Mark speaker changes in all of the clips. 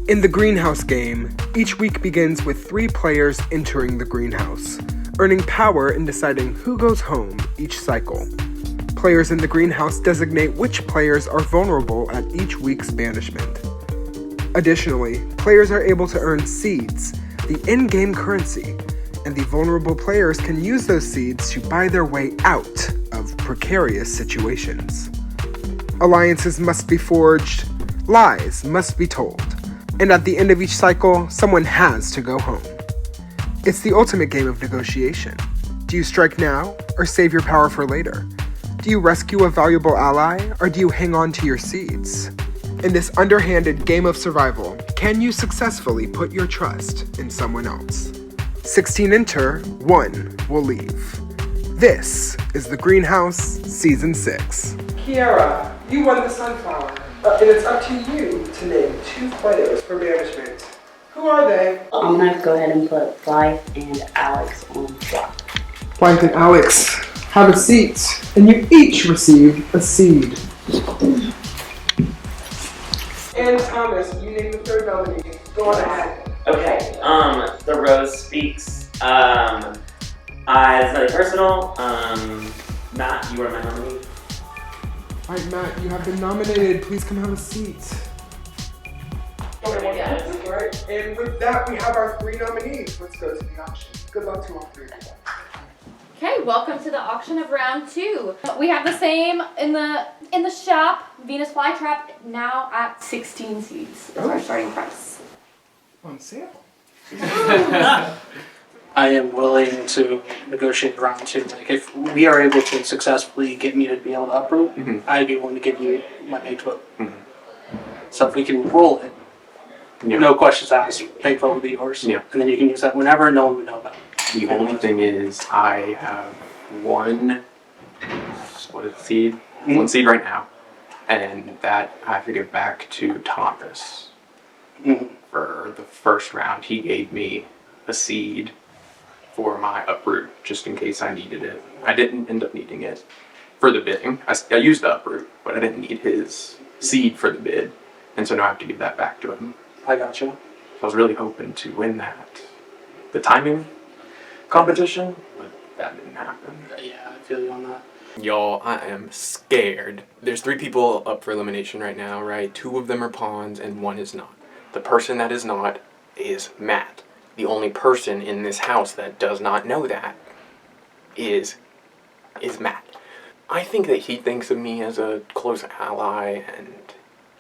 Speaker 1: In the greenhouse game, each week begins with 3 players entering the greenhouse, earning power in deciding who goes home each cycle. Players in the greenhouse designate which players are vulnerable at each week's banishment. Additionally, players are able to earn seeds, the in-game currency, and the vulnerable players can use those seeds to buy their way out of precarious situations. Alliances must be forged, lies must be told, and at the end of each cycle, someone has to go home. It's the ultimate game of negotiation. Do you strike now, or save your power for later? Do you rescue a valuable ally, or do you hang on to your seeds? In this underhanded game of survival, can you successfully put your trust in someone else? 16 enter, 1 will leave. This is The Greenhouse Season 6. Kiara, you won the sunflower, and it's up to you to name 2 players for banishment. Who are they?
Speaker 2: I'm gonna go ahead and put Blythe and Alex on swap.
Speaker 1: Blythe and Alex, have a seat, and you each receive a seed. And Thomas, you name the 3rd nominee. Go on ahead.
Speaker 3: Okay, the rose speaks. It's nothing personal. Matt, you are my nominee.
Speaker 1: Alright, Matt, you have been nominated. Please come have a seat. Alright, and with that, we have our 3 nominees. Let's go to the auction. Good luck to all 3 of you.
Speaker 4: Okay, welcome to the auction of round 2. We have the same in the shop. Venus flytrap now at 16 seeds. That's our starting price.
Speaker 1: On sale.
Speaker 5: I am willing to negotiate round 2. Like if we are able to successfully get me to be able to uproot, I'd be willing to give you my big vote. So if we can roll it, no questions asked, big vote will be yours.
Speaker 6: Yeah.
Speaker 5: And then you can use that whenever no one would know about it.
Speaker 6: The only thing is I have one seed right now, and that I have to give back to Thomas. For the first round, he gave me a seed for my uproot, just in case I needed it. I didn't end up needing it for the bidding. I used the uproot, but I didn't need his seed for the bid, and so now I have to give that back to him.
Speaker 5: I got you.
Speaker 6: So I was really hoping to win that. The timing competition, but that didn't happen.
Speaker 5: Yeah, I feel you on that.
Speaker 7: Y'all, I am scared. There's 3 people up for elimination right now, right? 2 of them are pawns and 1 is not. The person that is not is Matt. The only person in this house that does not know that is Matt. I think that he thinks of me as a close ally, and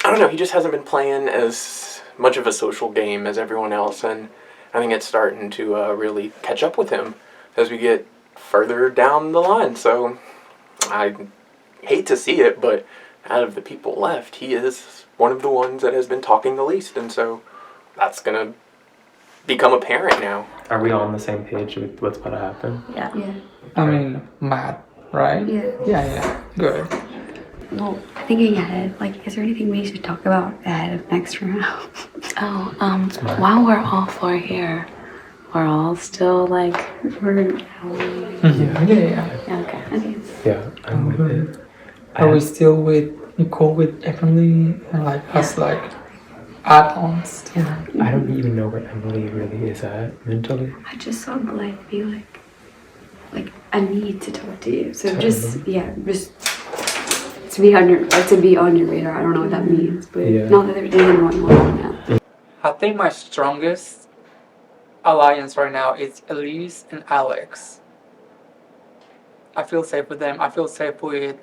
Speaker 7: I don't know, he just hasn't been playing as much of a social game as everyone else, and I think it's starting to really catch up with him as we get further down the line. So I hate to see it, but out of the people left, he is one of the ones that has been talking the least, and so that's gonna become apparent now.
Speaker 8: Are we all on the same page with what's about to happen?
Speaker 2: Yeah.
Speaker 9: I mean, Matt, right?
Speaker 2: Yeah.
Speaker 9: Yeah. Good.
Speaker 2: Well, thinking ahead, like, is there anything we should talk about ahead of next round?
Speaker 10: While we're all 4 here, we're all still like,
Speaker 9: Yeah.
Speaker 2: Okay.
Speaker 8: Yeah, I'm with it.
Speaker 9: Are we still with Nicole with Emily and like us like add-ons?
Speaker 2: Yeah.
Speaker 8: I don't even know where Emily really is at mentally.
Speaker 2: I just saw Blythe be like, I need to talk to you. So just to be on your radar. I don't know what that means, but not that there's anything going on now.
Speaker 9: I think my strongest alliance right now is Elise and Alex. I feel safe with them. I feel safe with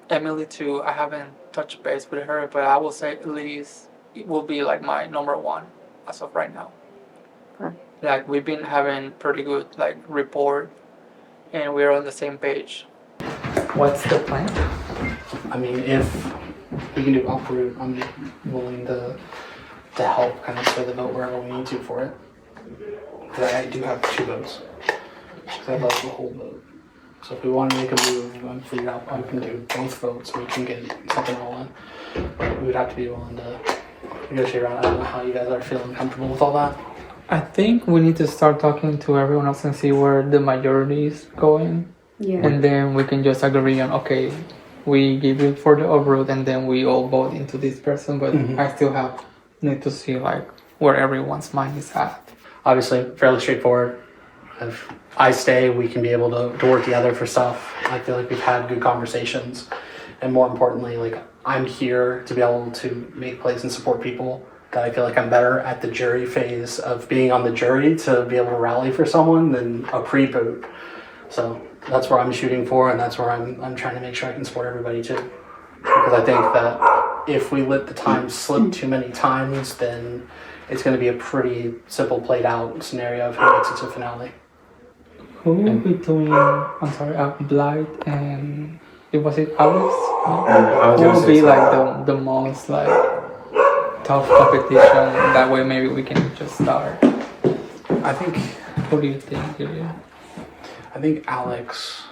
Speaker 9: Emily too. I haven't touched base with her, but I will say Elise will be like my number 1 as of right now. Like we've been having pretty good like rapport, and we're on the same page. What's the plan?
Speaker 5: I mean, if we can do uproot, I'm willing to help kind of sway the vote wherever we need to for it. Because I do have 2 votes. Because I love the whole vote. So if we want to make a move and figure out how we can do both votes, we can get something rolling. But we would have to be willing to negotiate around. I don't know how you guys are feeling comfortable with all that.
Speaker 9: I think we need to start talking to everyone else and see where the majority is going.
Speaker 2: Yeah.
Speaker 9: And then we can just agree on, okay, we give it for the uproot and then we all vote into this person, but I still have need to see like where everyone's mind is at.
Speaker 5: Obviously, fairly straightforward. If I stay, we can be able to work together for stuff. I feel like we've had good conversations. And more importantly, like I'm here to be able to make plays and support people. That I feel like I'm better at the jury phase of being on the jury to be able to rally for someone than a pre-boot. So that's where I'm shooting for, and that's where I'm trying to make sure I can support everybody too. Because I think that if we let the time slip too many times, then it's going to be a pretty simple played out scenario of who makes it to finale.
Speaker 9: Who will be doing, I'm sorry, Blight and, was it Alex? Who will be like the most like tough competition? That way maybe we can just start.
Speaker 5: I think,
Speaker 9: What do you think, Julia?
Speaker 5: I think Alex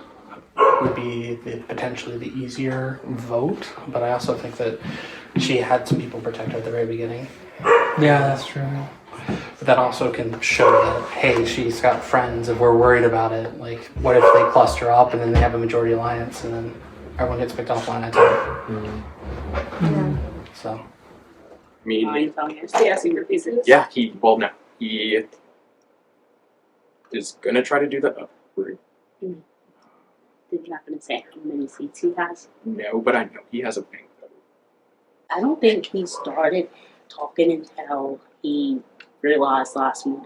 Speaker 5: would be potentially the easier vote, but I also think that she had some people protect her at the very beginning.
Speaker 9: Yeah, that's true.
Speaker 5: But that also can show that, hey, she's got friends if we're worried about it. Like, what if they cluster up and then they have a majority alliance and then everyone gets picked off line at time?
Speaker 2: Yeah.
Speaker 5: So.
Speaker 6: I mean,
Speaker 7: Yeah, he is gonna try to do the uproot.
Speaker 11: Did you happen to say how many seats he has?
Speaker 7: No, but I know he has a bank vote.
Speaker 11: I don't think he started talking until he realized last minute.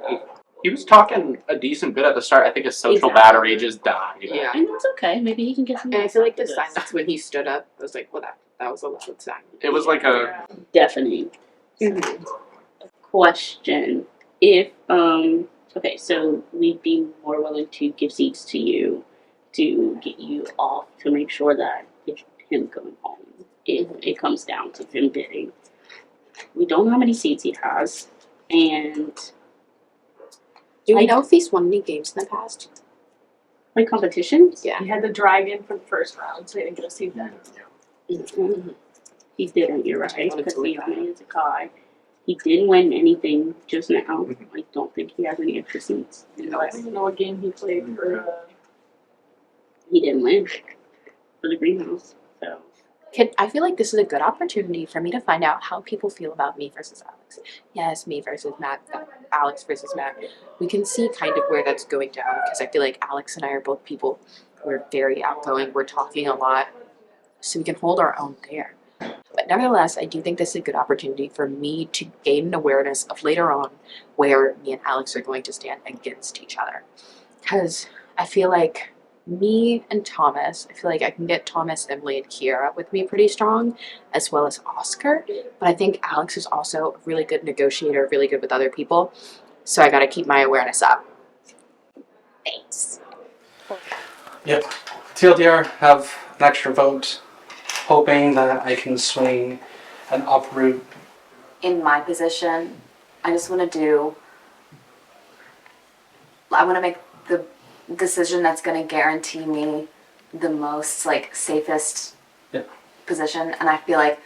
Speaker 6: he was talking a decent bit at the start. I think his social
Speaker 11: Exactly.
Speaker 6: battery just died.
Speaker 12: Yeah.
Speaker 11: And that's okay. Maybe he can get some.
Speaker 12: And I feel like the
Speaker 11: after this.
Speaker 12: silence when he stood up, I was like, well, that was a loud silence.
Speaker 6: It was like a
Speaker 11: Deafening. Question: If okay, so we'd be more willing to give seats to you to get you off to make sure that it's him going home. If it comes down to him bidding, we don't know how many seats he has, and
Speaker 12: Do we know if he's won any games in the past?
Speaker 11: like competitions.
Speaker 12: Yeah.
Speaker 4: He had the dragon for the first round, so he didn't get to see that.
Speaker 11: He didn't. You're right.
Speaker 12: Wanted
Speaker 11: Because
Speaker 12: to
Speaker 11: he
Speaker 12: win.
Speaker 11: only is a guy. He didn't win anything just now. I don't think he has any extra seats.
Speaker 4: I don't even know what game he played for.
Speaker 11: He didn't win for the greenhouse. So
Speaker 12: I feel like this is a good opportunity for me to find out how people feel about me versus Alex. Yes, me versus Matt, Alex versus Matt. We can see kind of where that's going down because I feel like Alex and I are both people who are very outgoing. We're talking a lot, so we can hold our own there. But nevertheless, I do think this is a good opportunity for me to gain an awareness of later on where me and Alex are going to stand against each other. Because I feel like me and Thomas, I feel like I can get Thomas, Emily, and Kiera with me pretty strong, as well as Oscar. But I think Alex is also a really good negotiator, really good with other people. So I got to keep my awareness up. Thanks.
Speaker 5: Yep. TLDR, have an extra vote, hoping that I can swing an uproot.
Speaker 10: In my position, I just want to make the decision that's going to guarantee me the most like safest position, and I feel like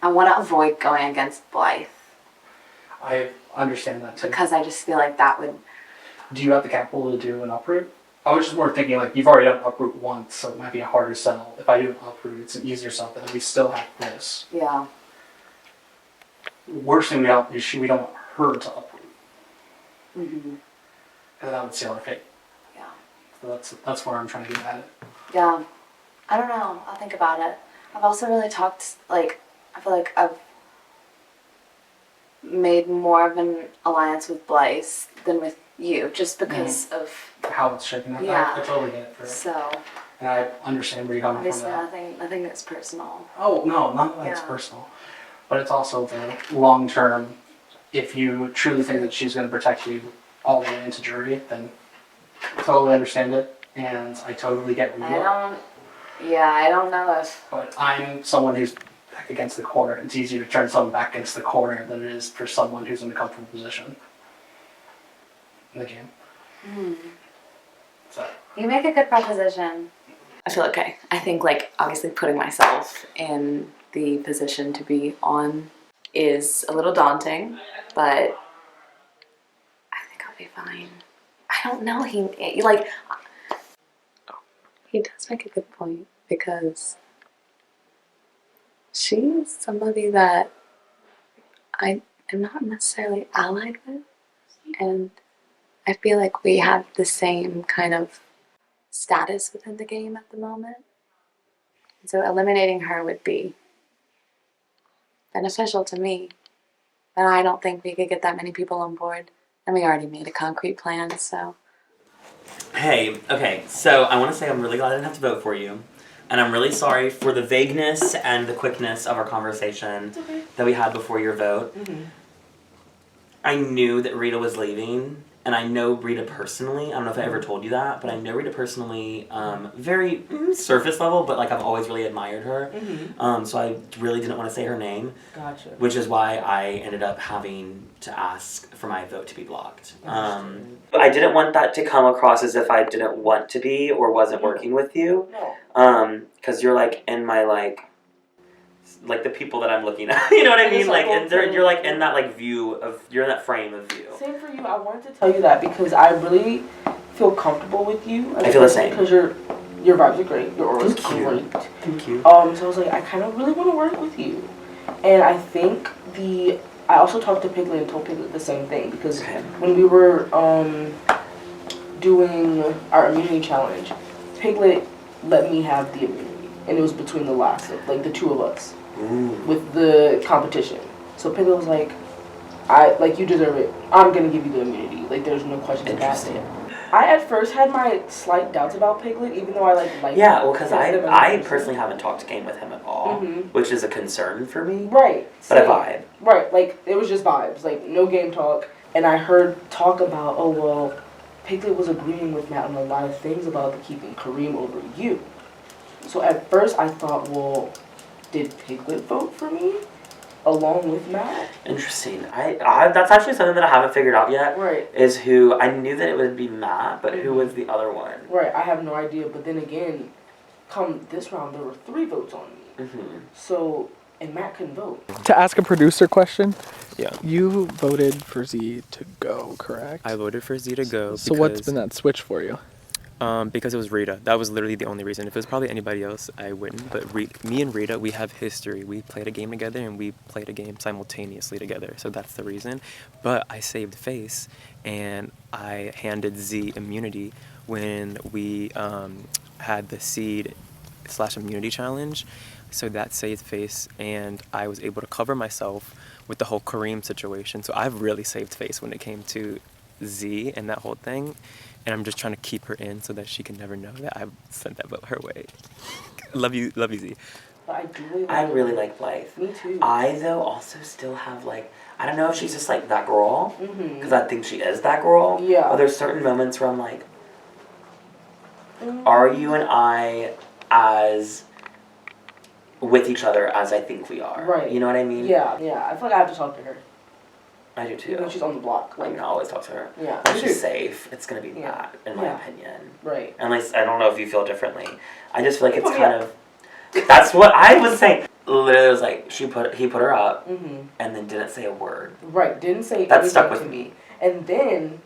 Speaker 10: I want to avoid going against Blythe
Speaker 5: I understand that too.
Speaker 10: because I just feel like that would.
Speaker 5: Do you have the capital to do an uproot? I was just more thinking like you've already done uproot once, so it might be a harder sell. If I do an uproot, it's an easier sell, but then we still have this.
Speaker 10: Yeah.
Speaker 5: Worst thing we don't is we don't want her to uproot,
Speaker 10: Mm-hmm.
Speaker 5: and that would seal her fate.
Speaker 10: Yeah.
Speaker 5: So that's where I'm trying to get at it.
Speaker 10: Yeah. I don't know. I'll think about it. I've also really talked like I feel like I've made more of an alliance with Blythe than with you, just because of
Speaker 5: How it's shaping up.
Speaker 10: Yeah.
Speaker 5: I totally get it.
Speaker 10: so.
Speaker 5: And I understand where you're coming
Speaker 10: Obviously,
Speaker 5: from. That.
Speaker 10: nothing that's personal.
Speaker 5: Oh no, none of that's
Speaker 10: Yeah.
Speaker 5: personal. But it's also the long term. If you truly think that she's going to protect you all the way into jury, then I totally understand it, and I totally get where you are.
Speaker 10: I don't know if.
Speaker 5: But I'm someone who's back against the corner. It's easier to turn someone back against the corner than it is for someone who's in a comfortable position in the game. So.
Speaker 10: You make a good proposition. I feel okay. I think, like, obviously putting myself in the position to be on is a little daunting, but I think I'll be fine. I don't know. He does make a good point because she's somebody that I am not necessarily allied with, and I feel like we have the same kind of status within the game at the moment. So eliminating her would be beneficial to me. But I don't think we could get that many people on board. And we already made a concrete plan, so.
Speaker 3: Hey, okay, so I want to say I'm really glad I didn't have to vote for you. And I'm really sorry for the vagueness and the quickness of our conversation that we had before your vote. I knew that Rita was leaving, and I know Rita personally. I don't know if I ever told you that, but I know Rita personally, very surface level, but like I've always really admired her. So I really didn't want to say her name.
Speaker 13: Gotcha.
Speaker 3: Which is why I ended up having to ask for my vote to be blocked. I didn't want that to come across as if I didn't want to be or wasn't working with you. Because you're like in my like the people that I'm looking at, you know what I mean? Like, and you're like in that like view of, you're in that frame of view.
Speaker 13: Same for you. I wanted to tell you that because I really feel comfortable with you.
Speaker 3: I feel the same.
Speaker 13: Because your vibes are great. Your aura's great.
Speaker 3: Thank you.
Speaker 13: So I was like, I kind of really want to work with you, and I think I also talked to Piglet and told Piglet the same thing because when we were doing our immunity challenge, Piglet let me have the immunity, and it was between the last of like the two of us. With the competition. So Piglet was like, you deserve it. I'm gonna give you the immunity. Like there's no question about it. I at first had my slight doubts about Piglet, even though I like
Speaker 3: Yeah, well, because I personally haven't talked game with him at all, which is a concern for me.
Speaker 13: Right.
Speaker 3: But I vibe.
Speaker 13: Right, like it was just vibes, like no game talk. And I heard talk about, oh well, Piglet was agreeing with Matt on a lot of things about keeping Kareem over you. So at first I thought, well, did Piglet vote for me along with Matt?
Speaker 3: Interesting. I that's actually something that I haven't figured out yet.
Speaker 13: Right.
Speaker 3: Is who, I knew that it would be Matt, but who was the other one?
Speaker 13: Right, I have no idea. But then again, come this round, there were 3 votes on me. So, and Matt couldn't vote.
Speaker 1: To ask a producer question,
Speaker 8: Yeah.
Speaker 1: you voted for Z to go, correct?
Speaker 8: I voted for Z to go.
Speaker 1: So what's been that switch for you?
Speaker 8: Because it was Rita. That was literally the only reason. If it was probably anybody else, I wouldn't. But me and Rita, we have history. We played a game together and we played a game simultaneously together. So that's the reason. But I saved face and I handed Z immunity when we had the seed/immunity challenge. So that saved face and I was able to cover myself with the whole Kareem situation. So I've really saved face when it came to Z and that whole thing. And I'm just trying to keep her in so that she can never know that I've sent that vote her way. Love you, Z.
Speaker 13: But
Speaker 3: I really like Blythe.
Speaker 13: Me too.
Speaker 3: I, though, also still have, like, I don't know if she's just, like, that girl. Because I think she is that girl.
Speaker 13: Yeah.
Speaker 3: But there's certain moments where I'm like, are you and I as with each other as I think we are?
Speaker 13: Right.
Speaker 3: You know what I mean?
Speaker 13: Yeah. I feel like I have to talk to her.
Speaker 3: I do too.
Speaker 13: Even though she's on the block.
Speaker 3: Like, I always talk to her.
Speaker 13: Yeah.
Speaker 3: If she's safe, it's going to be that, in my opinion.
Speaker 13: Right.
Speaker 3: Unless, I don't know if you feel differently. I just feel like it's kind of, that's what I was saying. Literally, it was like, he put her up, and then didn't say a word.
Speaker 13: Right, didn't say
Speaker 3: that
Speaker 13: anything
Speaker 3: stuck with
Speaker 13: to
Speaker 3: me.
Speaker 13: And then,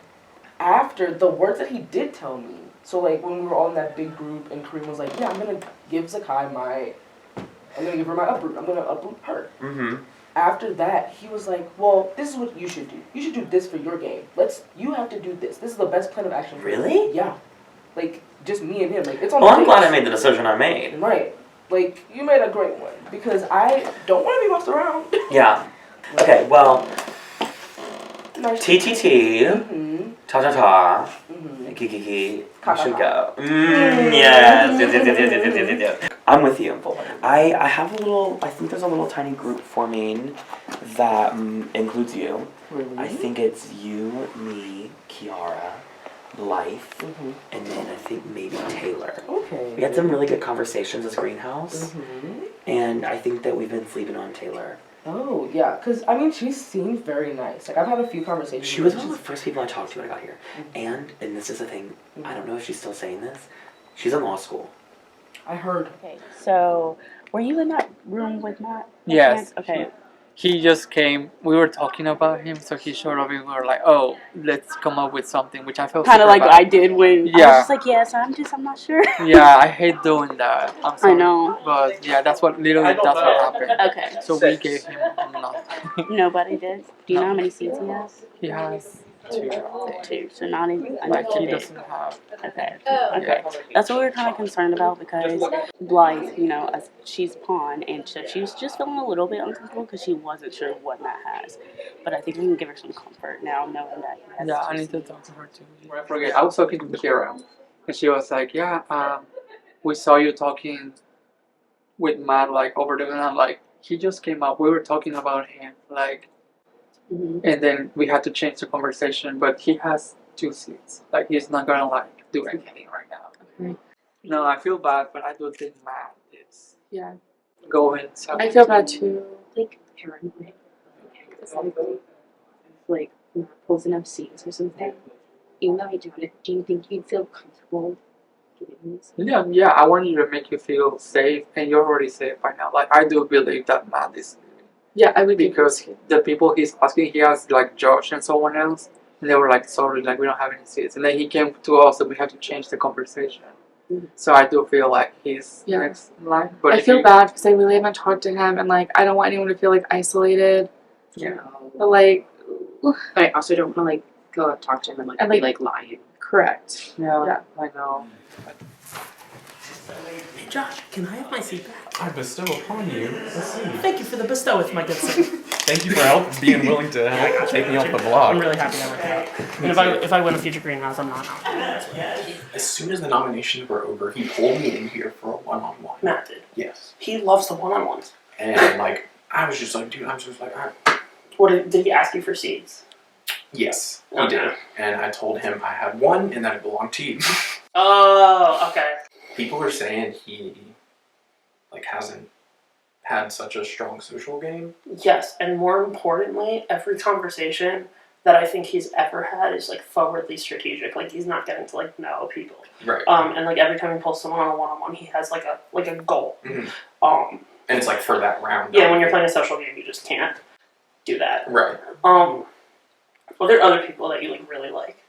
Speaker 13: after, the words that he did tell me, so like, when we were all in that big group, and Kareem was like, yeah, I'm going to give Zakai I'm going to give her my uproot. I'm going to uproot her. After that, he was like, well, this is what you should do. You should do this for your game. You have to do this. This is the best plan of action for you.
Speaker 3: Really?
Speaker 13: Yeah. Like, just me and him. Like, it's on
Speaker 3: Well, I'm glad I made the decision I made.
Speaker 13: Right. Like, you made a great one. Because I don't want to be bossed around.
Speaker 3: Yeah. Okay, well,
Speaker 13: Nice.
Speaker 3: TTT, ta-ta-ta, kiki, we should go. Yes. I'm with you. I have a little, I think there's a little tiny group forming that includes you.
Speaker 13: Really?
Speaker 3: I think it's you, me, Kiara, Life, and then I think maybe Taylor.
Speaker 13: Okay.
Speaker 3: We had some really good conversations as Greenhouse, and I think that we've been sleeping on Taylor.
Speaker 13: Oh, yeah, because, I mean, she seemed very nice. Like, I've had a few conversations.
Speaker 3: She was one of the first people I talked to when I got here. And this is the thing, I don't know if she's still saying this, she's in law school.
Speaker 13: I heard.
Speaker 11: Okay, so were you in that room with Matt?
Speaker 9: Yes.
Speaker 11: Okay.
Speaker 9: he just came. We were talking about him, so he showed up, and we were like, "Oh, let's come up with something," which I felt
Speaker 11: Kind of
Speaker 9: super
Speaker 11: like
Speaker 9: bad.
Speaker 11: I did when I was
Speaker 9: Yeah.
Speaker 11: just like, yes, I'm not sure.
Speaker 9: Yeah, I hate doing that. I'm sorry.
Speaker 11: I know.
Speaker 9: But yeah, that's what happened.
Speaker 11: Okay.
Speaker 9: So we gave him nothing.
Speaker 11: Nobody did. Do you know
Speaker 9: No.
Speaker 11: how many seeds he has?
Speaker 9: He has 2.
Speaker 11: Two. So not even
Speaker 9: Like
Speaker 11: enough
Speaker 9: he
Speaker 11: to
Speaker 9: doesn't have.
Speaker 11: Okay. Okay. That's what we were kind of concerned about because Blythe, you know, she's a pawn, and so she was just feeling a little bit uncomfortable because she wasn't sure what Matt has. But I think we can give her some comfort now, knowing that he has.
Speaker 9: Yeah, I need to talk to her too. Before I forget, I was talking to Kira, and she was like, "Yeah, we saw you talking with Matt like over there," and I'm like, "He just came up. We were talking about him, like."
Speaker 11: Mm-hmm.
Speaker 9: And then we had to change the conversation, but he has 2 seats. Like he's not gonna like do anything right now.
Speaker 12: Okay.
Speaker 9: No, I feel bad, but I do think Matt is
Speaker 12: Yeah.
Speaker 9: going.
Speaker 12: I feel bad too.
Speaker 11: Like paranoid. Like pulls enough seeds or something. Even though I doubt it, do you think you'd feel comfortable giving these?
Speaker 9: Yeah. I want you to make you feel safe, and you're already safe right now. Like I do believe that Matt is.
Speaker 12: Yeah, I would
Speaker 9: Because the people he's asking, he has like Josh and someone else, and they were like, "Sorry, like we don't have any seats." And then he came to us, and we had to change the conversation.
Speaker 12: Mm-hmm.
Speaker 9: So I do feel like he's next in line. But
Speaker 12: I feel bad because I really haven't talked to him, and like I don't want anyone to feel like isolated.
Speaker 9: Yeah.
Speaker 12: But like,
Speaker 11: but I also don't want to like go up talk to him and like be like lying.
Speaker 12: Correct.
Speaker 9: Yeah. I know.
Speaker 14: Hey Josh, can I have my seat back?
Speaker 7: I bestow upon you a seat.
Speaker 14: Thank you for the bestoweth, my good sir.
Speaker 7: Thank you for being willing to help take me off the block.
Speaker 14: I'm really happy that worked out. And if I win a future greenhouse, I'm not out.
Speaker 6: As soon as the nominations were over, he pulled me in here for a one-on-one.
Speaker 14: Matt did.
Speaker 6: Yes.
Speaker 14: He loves the one-on-ones.
Speaker 6: And like, I was just like, dude, I'm just like,
Speaker 14: What did he ask you for seeds?
Speaker 6: yes, he did. And I told him I had one and that it belonged to you.
Speaker 14: Oh, okay.
Speaker 6: People are saying he like hasn't had such a strong social game.
Speaker 14: Yes, and more importantly, every conversation that I think he's ever had is like forwardly strategic. Like he's not getting to like know people.
Speaker 6: Right.
Speaker 14: And like every time he pulls someone on a one-on-one, he has like a goal.
Speaker 6: Mm-hmm. And it's like for that round.
Speaker 14: Yeah, when you're playing a social game, you just can't do that.
Speaker 6: Right.
Speaker 14: Are there other people that you like really like?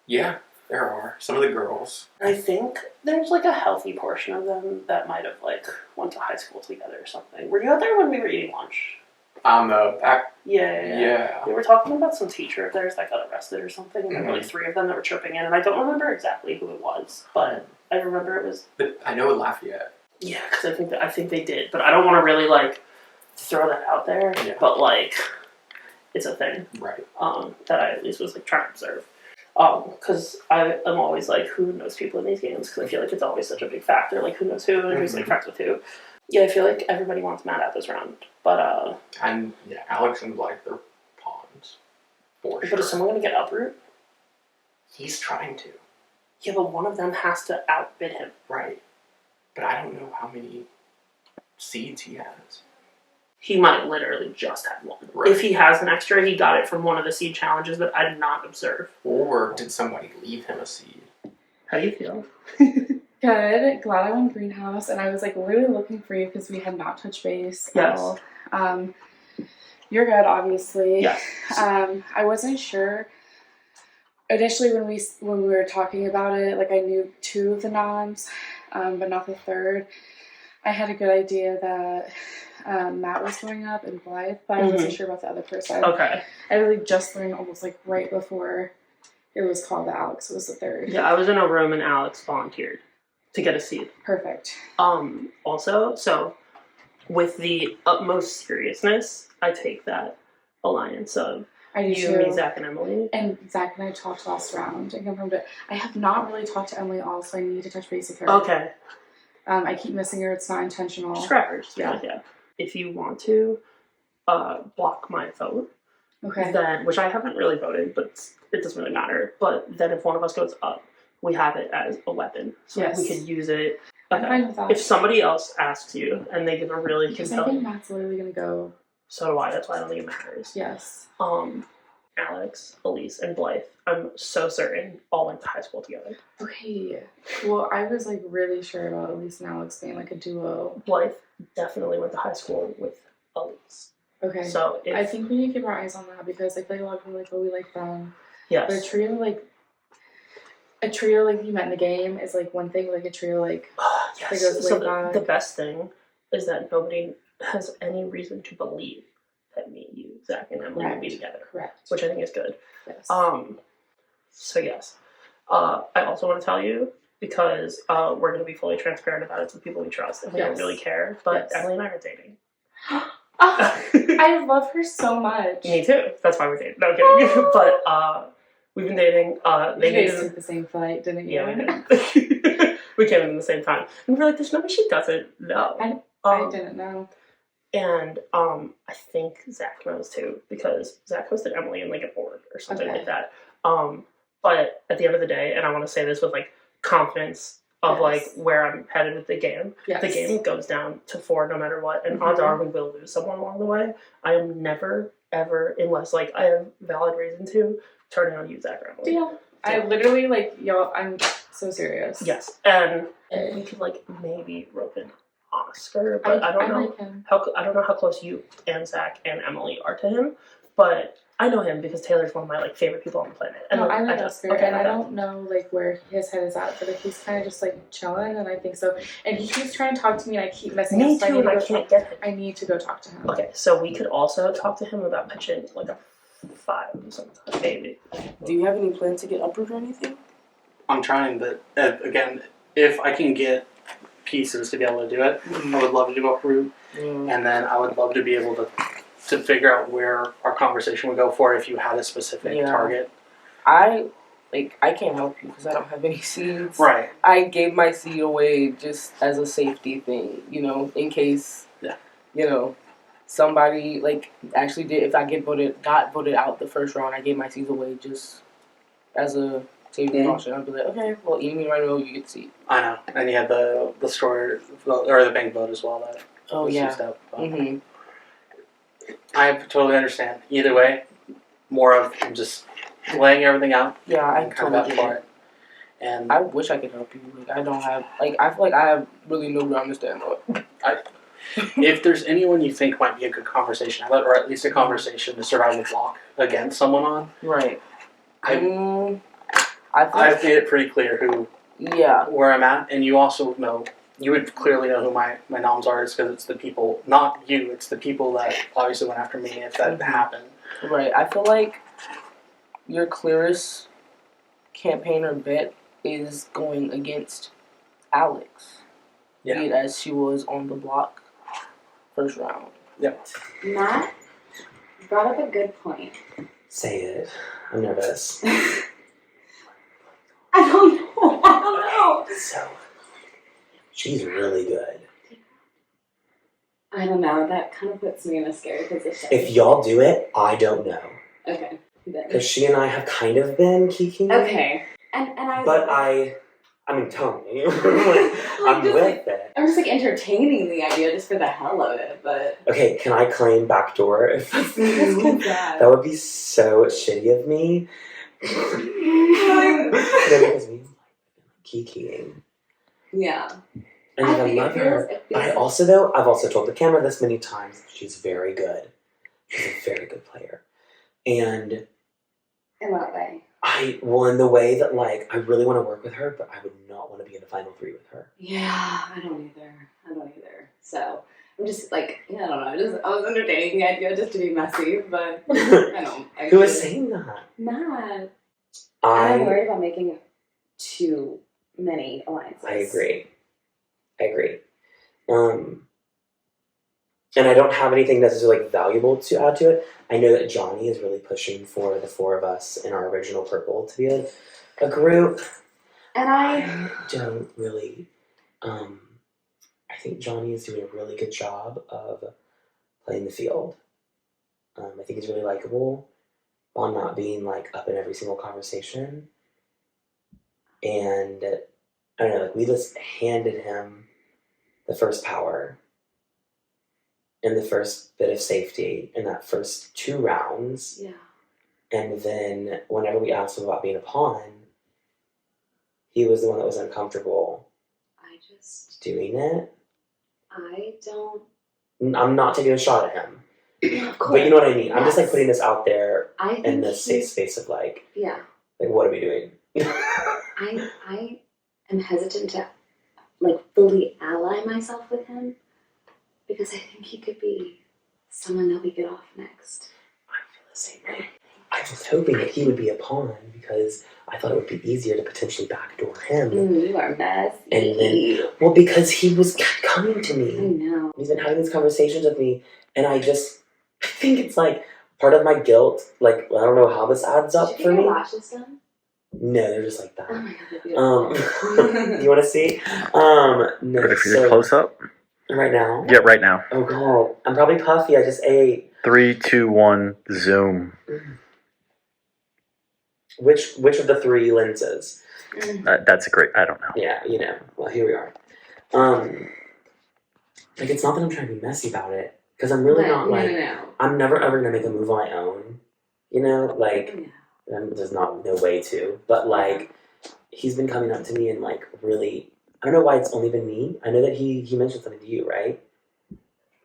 Speaker 6: Yeah, there are some of the girls.
Speaker 14: I think there's like a healthy portion of them that might have like went to high school together or something. Were you out there when we were eating lunch?
Speaker 6: On the back.
Speaker 14: Yeah. We were talking about some teacher of theirs that got arrested or something, and there were like 3 of them that were chirping in, and I don't remember exactly who it was, but I remember it was.
Speaker 6: But I know Lafayette.
Speaker 14: Yeah, because I think they did, but I don't want to really like throw that out there.
Speaker 6: Yeah.
Speaker 14: But like, it's a thing.
Speaker 6: Right.
Speaker 14: That I at least was like trying to observe. Because I am always like, who knows people in these games? Because I feel like it's always such a big factor. Like, who knows who and who's like friends with who. Yeah, I feel like everybody wants Matt out this round, but
Speaker 6: and yeah, Alex and Blythe are pawns. For sure.
Speaker 14: But is someone gonna get uproot?
Speaker 6: He's trying to.
Speaker 14: Yeah, but one of them has to outbid him.
Speaker 6: Right. But I don't know how many seeds he has.
Speaker 14: He might literally just have one.
Speaker 6: Right.
Speaker 14: If he has an extra, he got it from one of the seed challenges that I did not observe.
Speaker 6: Or did somebody leave him a seed?
Speaker 14: How do you feel?
Speaker 12: Good. Glad I won greenhouse, and I was like really looking for you because we had not touched base at all. You're good, obviously.
Speaker 14: Yes.
Speaker 12: I wasn't sure initially when we were talking about it. Like I knew 2 of the noms, but not the third. I had a good idea that Matt was going up and Blythe, but I wasn't sure about the other person.
Speaker 14: Okay.
Speaker 12: I really just learned almost like right before it was called that Alex was the third.
Speaker 14: Yeah, I was in a room and Alex volunteered to get a seat.
Speaker 12: Perfect.
Speaker 14: Also, so with the utmost seriousness, I take that alliance of
Speaker 12: I do
Speaker 14: you,
Speaker 12: too.
Speaker 14: me, Zach, and Emily.
Speaker 12: And Zach and I talked last round and confirmed it. I have not really talked to Emily all, so I need to touch base with her.
Speaker 14: Okay.
Speaker 12: I keep missing her. It's not intentional.
Speaker 14: Just grab her.
Speaker 12: Yeah.
Speaker 14: If you want to block my vote,
Speaker 12: Okay.
Speaker 14: then, which I haven't really voted, but it doesn't really matter. But then if one of us goes up, we have it as a weapon. So
Speaker 12: Yes.
Speaker 14: we could use it.
Speaker 12: I'm fine with that.
Speaker 14: If somebody else asks you and they give a really
Speaker 12: Because I think
Speaker 14: compelling...
Speaker 12: Matt's literally going to go.
Speaker 14: So do I. That's why I don't think it matters.
Speaker 12: Yes.
Speaker 14: Alex, Elise, and Blythe, I'm so certain all went to high school together.
Speaker 12: Okay. Well, I was like really sure about Elise and Alex being like a duo.
Speaker 14: Blythe definitely went to high school with Elise.
Speaker 9: Okay.
Speaker 14: So
Speaker 9: I think we need to keep our eyes on that because I feel like a lot of people are like, oh, we like them.
Speaker 14: Yes.
Speaker 9: But a trio like you met in the game is like one thing, like a trio like
Speaker 14: yes.
Speaker 9: that goes
Speaker 14: So
Speaker 9: way back.
Speaker 14: the best thing is that nobody has any reason to believe that me, you, Zach, and Emily would be together.
Speaker 9: Correct.
Speaker 14: Which I think is good.
Speaker 9: Yes.
Speaker 14: So yes. I also want to tell you, because we're going to be fully transparent about it to the people we trust, and we don't really care, but Emily and I are dating.
Speaker 9: I love her so much.
Speaker 14: Me too. That's why we're dating. No, I'm kidding. But we've been dating. They
Speaker 9: You guys
Speaker 14: dated
Speaker 9: took the same flight, didn't you?
Speaker 14: Yeah, we did. We came in the same time. And we were like, there's no way she doesn't know.
Speaker 9: I didn't know.
Speaker 14: And I think Zach knows too, because Zach hosted Emily in like an org or something like that. But at the end of the day, and I want to say this with like confidence of like where I'm headed with the game.
Speaker 9: Yes.
Speaker 14: The game goes down to 4 no matter what, and odds are we will lose someone along the way. I am never, ever, unless like I have valid reason to, turning on you, Zach or Emily.
Speaker 9: Deal. I literally like y'all. I'm so serious.
Speaker 14: Yes, and we could like maybe rope in Oscar, but I don't know
Speaker 9: like him.
Speaker 14: I don't know how close you and Zach and Emily are to him, but I know him because Taylor's one of my like favorite people on the planet. And
Speaker 9: No, I like Oscar, and I
Speaker 14: okay.
Speaker 9: don't know like where his head is at, but like, he's kind of just like chilling, and I think so. And he keeps trying to talk to me, and I keep messing
Speaker 14: Me
Speaker 9: up. So
Speaker 14: too, and I can't get him.
Speaker 9: I need to go talk to him.
Speaker 14: Okay, so we could also talk to him about pitching like a 5 or something, maybe.
Speaker 13: Do you have any plans to get uprooted or anything?
Speaker 5: I'm trying, but again, if I can get pieces to be able to do it, I would love to do uproot, and then I would love to be able to figure out where our conversation would go for if you had a specific target.
Speaker 13: I can't help you because I don't have any seeds.
Speaker 5: Right.
Speaker 13: I gave my seed away just as a safety thing, in case, somebody like actually did. If I got voted out the first round, I gave my seeds away just as a safety precaution. I'd be like, okay, well, even me right now, you get the seed.
Speaker 5: I know, and you had the store or the bank vote as well. That was used up. I totally understand. Either way, more of just laying everything out.
Speaker 13: Yeah, I
Speaker 5: kind
Speaker 13: totally
Speaker 5: of
Speaker 13: get
Speaker 5: for
Speaker 13: it.
Speaker 5: it. And
Speaker 13: I wish I could help you. Like I don't have I feel like I have really no ground to stand on.
Speaker 5: If there's anyone you think might be a good conversation, or at least a conversation to survive a block against someone on,
Speaker 13: right?
Speaker 5: I've made it pretty clear where I'm at, and you also know. You would clearly know who my noms are, because it's the people, not you, it's the people that obviously went after me if that happened.
Speaker 13: Right. I feel like your clearest campaign or bet is going against Alex.
Speaker 5: Yeah.
Speaker 13: Be it as she was on the block first round.
Speaker 5: Yep.
Speaker 2: Matt brought up a good point.
Speaker 3: Say it. I'm nervous.
Speaker 2: I don't know.
Speaker 3: So, she's really good.
Speaker 2: I don't know. That kind of puts me in a scary position.
Speaker 3: If y'all do it, I don't know.
Speaker 2: Okay.
Speaker 3: Because she and I have kind of been kikiing.
Speaker 2: Okay. And I.
Speaker 3: But I mean, tell me. I'm with it.
Speaker 2: I'm just like entertaining the idea just for the hell of it, but.
Speaker 3: Okay, can I claim backdoor? That would be so shitty of me. Because we kikiing.
Speaker 2: Yeah.
Speaker 3: And I love her. But I've also told the camera this many times, she's very good. She's a very good player. And
Speaker 2: in what way?
Speaker 3: In the way that, like, I really want to work with her, but I would not want to be in a final 3 with her.
Speaker 2: Yeah, I don't either. So, I'm just, like, I don't know. I was entertaining the idea just to be messy, but I don't.
Speaker 3: Who was saying that?
Speaker 2: Matt. I'm worried about making too many alliances.
Speaker 3: I agree. And I don't have anything necessarily like valuable to add to it. I know that Johnny is really pushing for the 4 of us in our original purple to be a group.
Speaker 2: And I
Speaker 3: don't really. I think Johnny is doing a really good job of playing the field. I think he's really likable while not being like up in every single conversation. And I don't know, like we just handed him the first power and the first bit of safety in that first 2 rounds.
Speaker 2: Yeah.
Speaker 3: And then whenever we asked him about being a pawn, he was the one that was uncomfortable doing it.
Speaker 2: I don't.
Speaker 3: I'm not taking a shot at him.
Speaker 2: Yeah, of course.
Speaker 3: But you know what I mean. I'm just like
Speaker 2: Yes.
Speaker 3: putting this out there
Speaker 2: I think
Speaker 3: in the
Speaker 2: he's-
Speaker 3: safe space of like what are we doing?
Speaker 2: I am hesitant to like fully ally myself with him because I think he could be someone that we get off next.
Speaker 3: I feel the same way. I was hoping that he would be a pawn because I thought it would be easier to potentially backdoor him.
Speaker 2: You are messy.
Speaker 3: And then, well, because he was coming to me.
Speaker 2: I know.
Speaker 3: He's been having these conversations with me, and I think it's like part of my guilt. Like, I don't know how this adds up
Speaker 2: Did you
Speaker 3: for
Speaker 2: get
Speaker 3: me.
Speaker 2: your lashes done?
Speaker 3: No, they're just like that.
Speaker 2: Oh my god, they're beautiful.
Speaker 3: Do you want to see? No.
Speaker 15: Ready for your close up?
Speaker 3: Right now?
Speaker 15: Yeah, right now.
Speaker 3: Oh god, I'm probably puffy. I just ate.
Speaker 15: 3, 2, 1, zoom.
Speaker 3: Which of the three lenses?
Speaker 15: That's a great. I don't know.
Speaker 3: Yeah, you know. Well, here we are. Like it's not that I'm trying to be messy about it, because I'm really not like.
Speaker 2: No.
Speaker 3: I'm never ever gonna make a move on my own. You know, like there's no way to. But like, he's been coming up to me and like really. I don't know why it's only been me. I know that he mentioned something to you, right?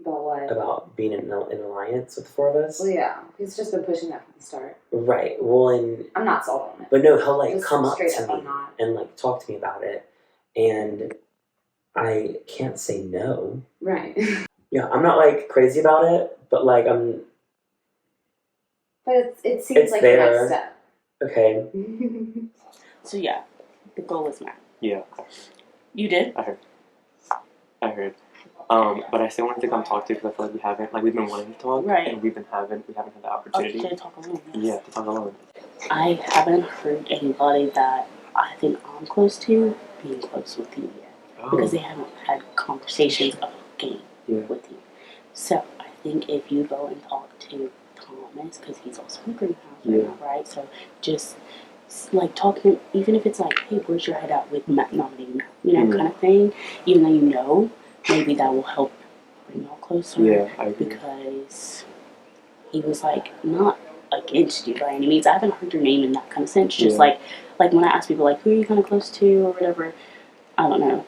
Speaker 2: About what?
Speaker 3: About being in an alliance with the four of us.
Speaker 2: Well, yeah, he's just been pushing that from the start.
Speaker 3: Right. Well, and
Speaker 2: I'm not sold on it.
Speaker 3: but no, he'll like
Speaker 2: Just
Speaker 3: come up
Speaker 2: straight
Speaker 3: to
Speaker 2: up,
Speaker 3: me
Speaker 2: I'm not.
Speaker 3: and like talk to me about it, and I can't say no.
Speaker 2: Right.
Speaker 3: Yeah, I'm not like crazy about it, but like I'm.
Speaker 2: But it seems
Speaker 3: It's
Speaker 2: like
Speaker 3: there.
Speaker 2: the next step.
Speaker 3: Okay.
Speaker 11: So yeah, the goal is met.
Speaker 8: Yeah.
Speaker 11: You did?
Speaker 8: I heard. But I still wanted to come talk to you because I feel like we've been wanting to talk,
Speaker 11: Right.
Speaker 8: and we haven't had the opportunity.
Speaker 11: To talk alone.
Speaker 8: Yeah, to talk alone.
Speaker 11: I haven't heard anybody that I think I'm close to being close with you yet. Because they haven't had conversations about game with you. So I think if you go and talk to Thomas, because he's also in greenhouse right now, right? So just like talk to him, even if it's like, hey, where's your head at with nominating, kind of thing. Even though you know, maybe that will help bring y'all closer.
Speaker 8: Yeah, I agree.
Speaker 11: Because he was like not against you by any means. I haven't heard your name in that kind of sense. Just like when I ask people like, who are you kind of close to or whatever, I don't know.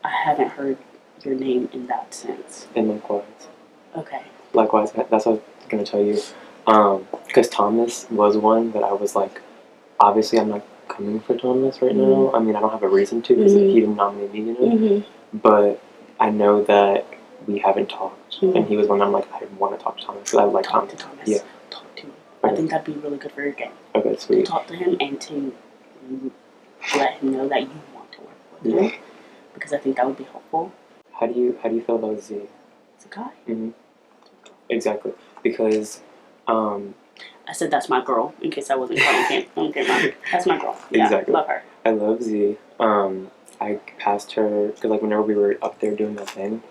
Speaker 11: I haven't heard your name in that sense.
Speaker 8: And likewise.
Speaker 11: Okay.
Speaker 8: Likewise, that's what I was gonna tell you. Because Thomas was one that I was like, obviously I'm not coming for Thomas right now. I mean, I don't have a reason to because he didn't nominate me, you know. But I know that we haven't talked, and he was one that I'm like, I want to talk to Thomas because I like Thomas. Yeah.
Speaker 11: Talk to him. I think that'd be really good for your game.
Speaker 8: Okay, sweet.
Speaker 11: To talk to him and to let him know that you want to work with him, because I think that would be helpful.
Speaker 8: How do you feel about Z?
Speaker 11: It's a guy.
Speaker 8: Exactly, because
Speaker 11: I said that's my girl in case I wasn't calling him. That's my girl. Yeah,
Speaker 8: exactly.
Speaker 11: Love her.
Speaker 8: I love Z. I passed her because like whenever we were up there doing that thing,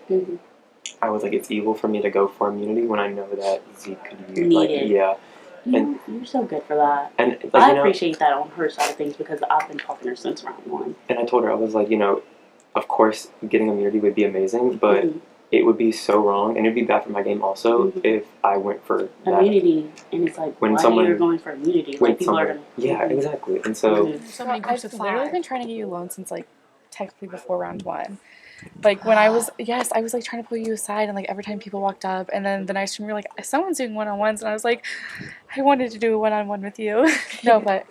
Speaker 8: I was like, it's evil for me to go for immunity when I know that Z could use like
Speaker 11: You're so good for that.
Speaker 8: And like,
Speaker 11: I appreciate that on her side of things because I've been talking to her since round 1.
Speaker 8: And I told her, I was like, of course getting immunity would be amazing, but it would be so wrong, and it'd be bad for my game also if I went for that.
Speaker 11: Immunity, and it's like,
Speaker 8: when
Speaker 11: why
Speaker 8: someone,
Speaker 11: you're going for immunity? Like, people are going
Speaker 8: to... Yeah, exactly. And so...
Speaker 16: So many groups of 5. I've literally been trying to get you alone since, like, technically before round 1. Like, when I was, I was, like, trying to pull you aside, and, like, every time people walked up, and then the next time we were like, someone's doing one-on-ones, and I was like, I wanted to do a one-on-one with you. No, but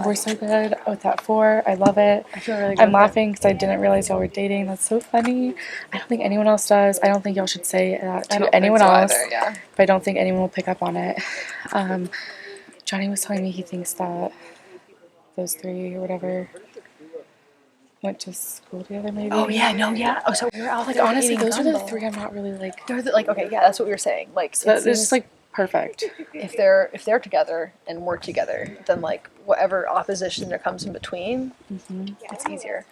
Speaker 16: we're so good with that 4. I love it. I feel really good. I'm laughing because I didn't realize y'all were dating. That's so funny. I don't think anyone else does. I don't think y'all should say that to anyone else. Either, but I don't think anyone will pick up on it. Johnny was telling me he thinks that those 3 or whatever went to school together, maybe.
Speaker 17: Oh yeah, no, yeah. Oh, so we were out
Speaker 16: like
Speaker 17: there
Speaker 16: honestly,
Speaker 17: eating
Speaker 16: those are the
Speaker 17: gumbo.
Speaker 16: 3 I'm not really like.
Speaker 17: They're like okay, yeah, that's what we were saying. Like
Speaker 16: So it's just like perfect.
Speaker 17: If they're together and work together, then like whatever opposition there comes in between, it's easier.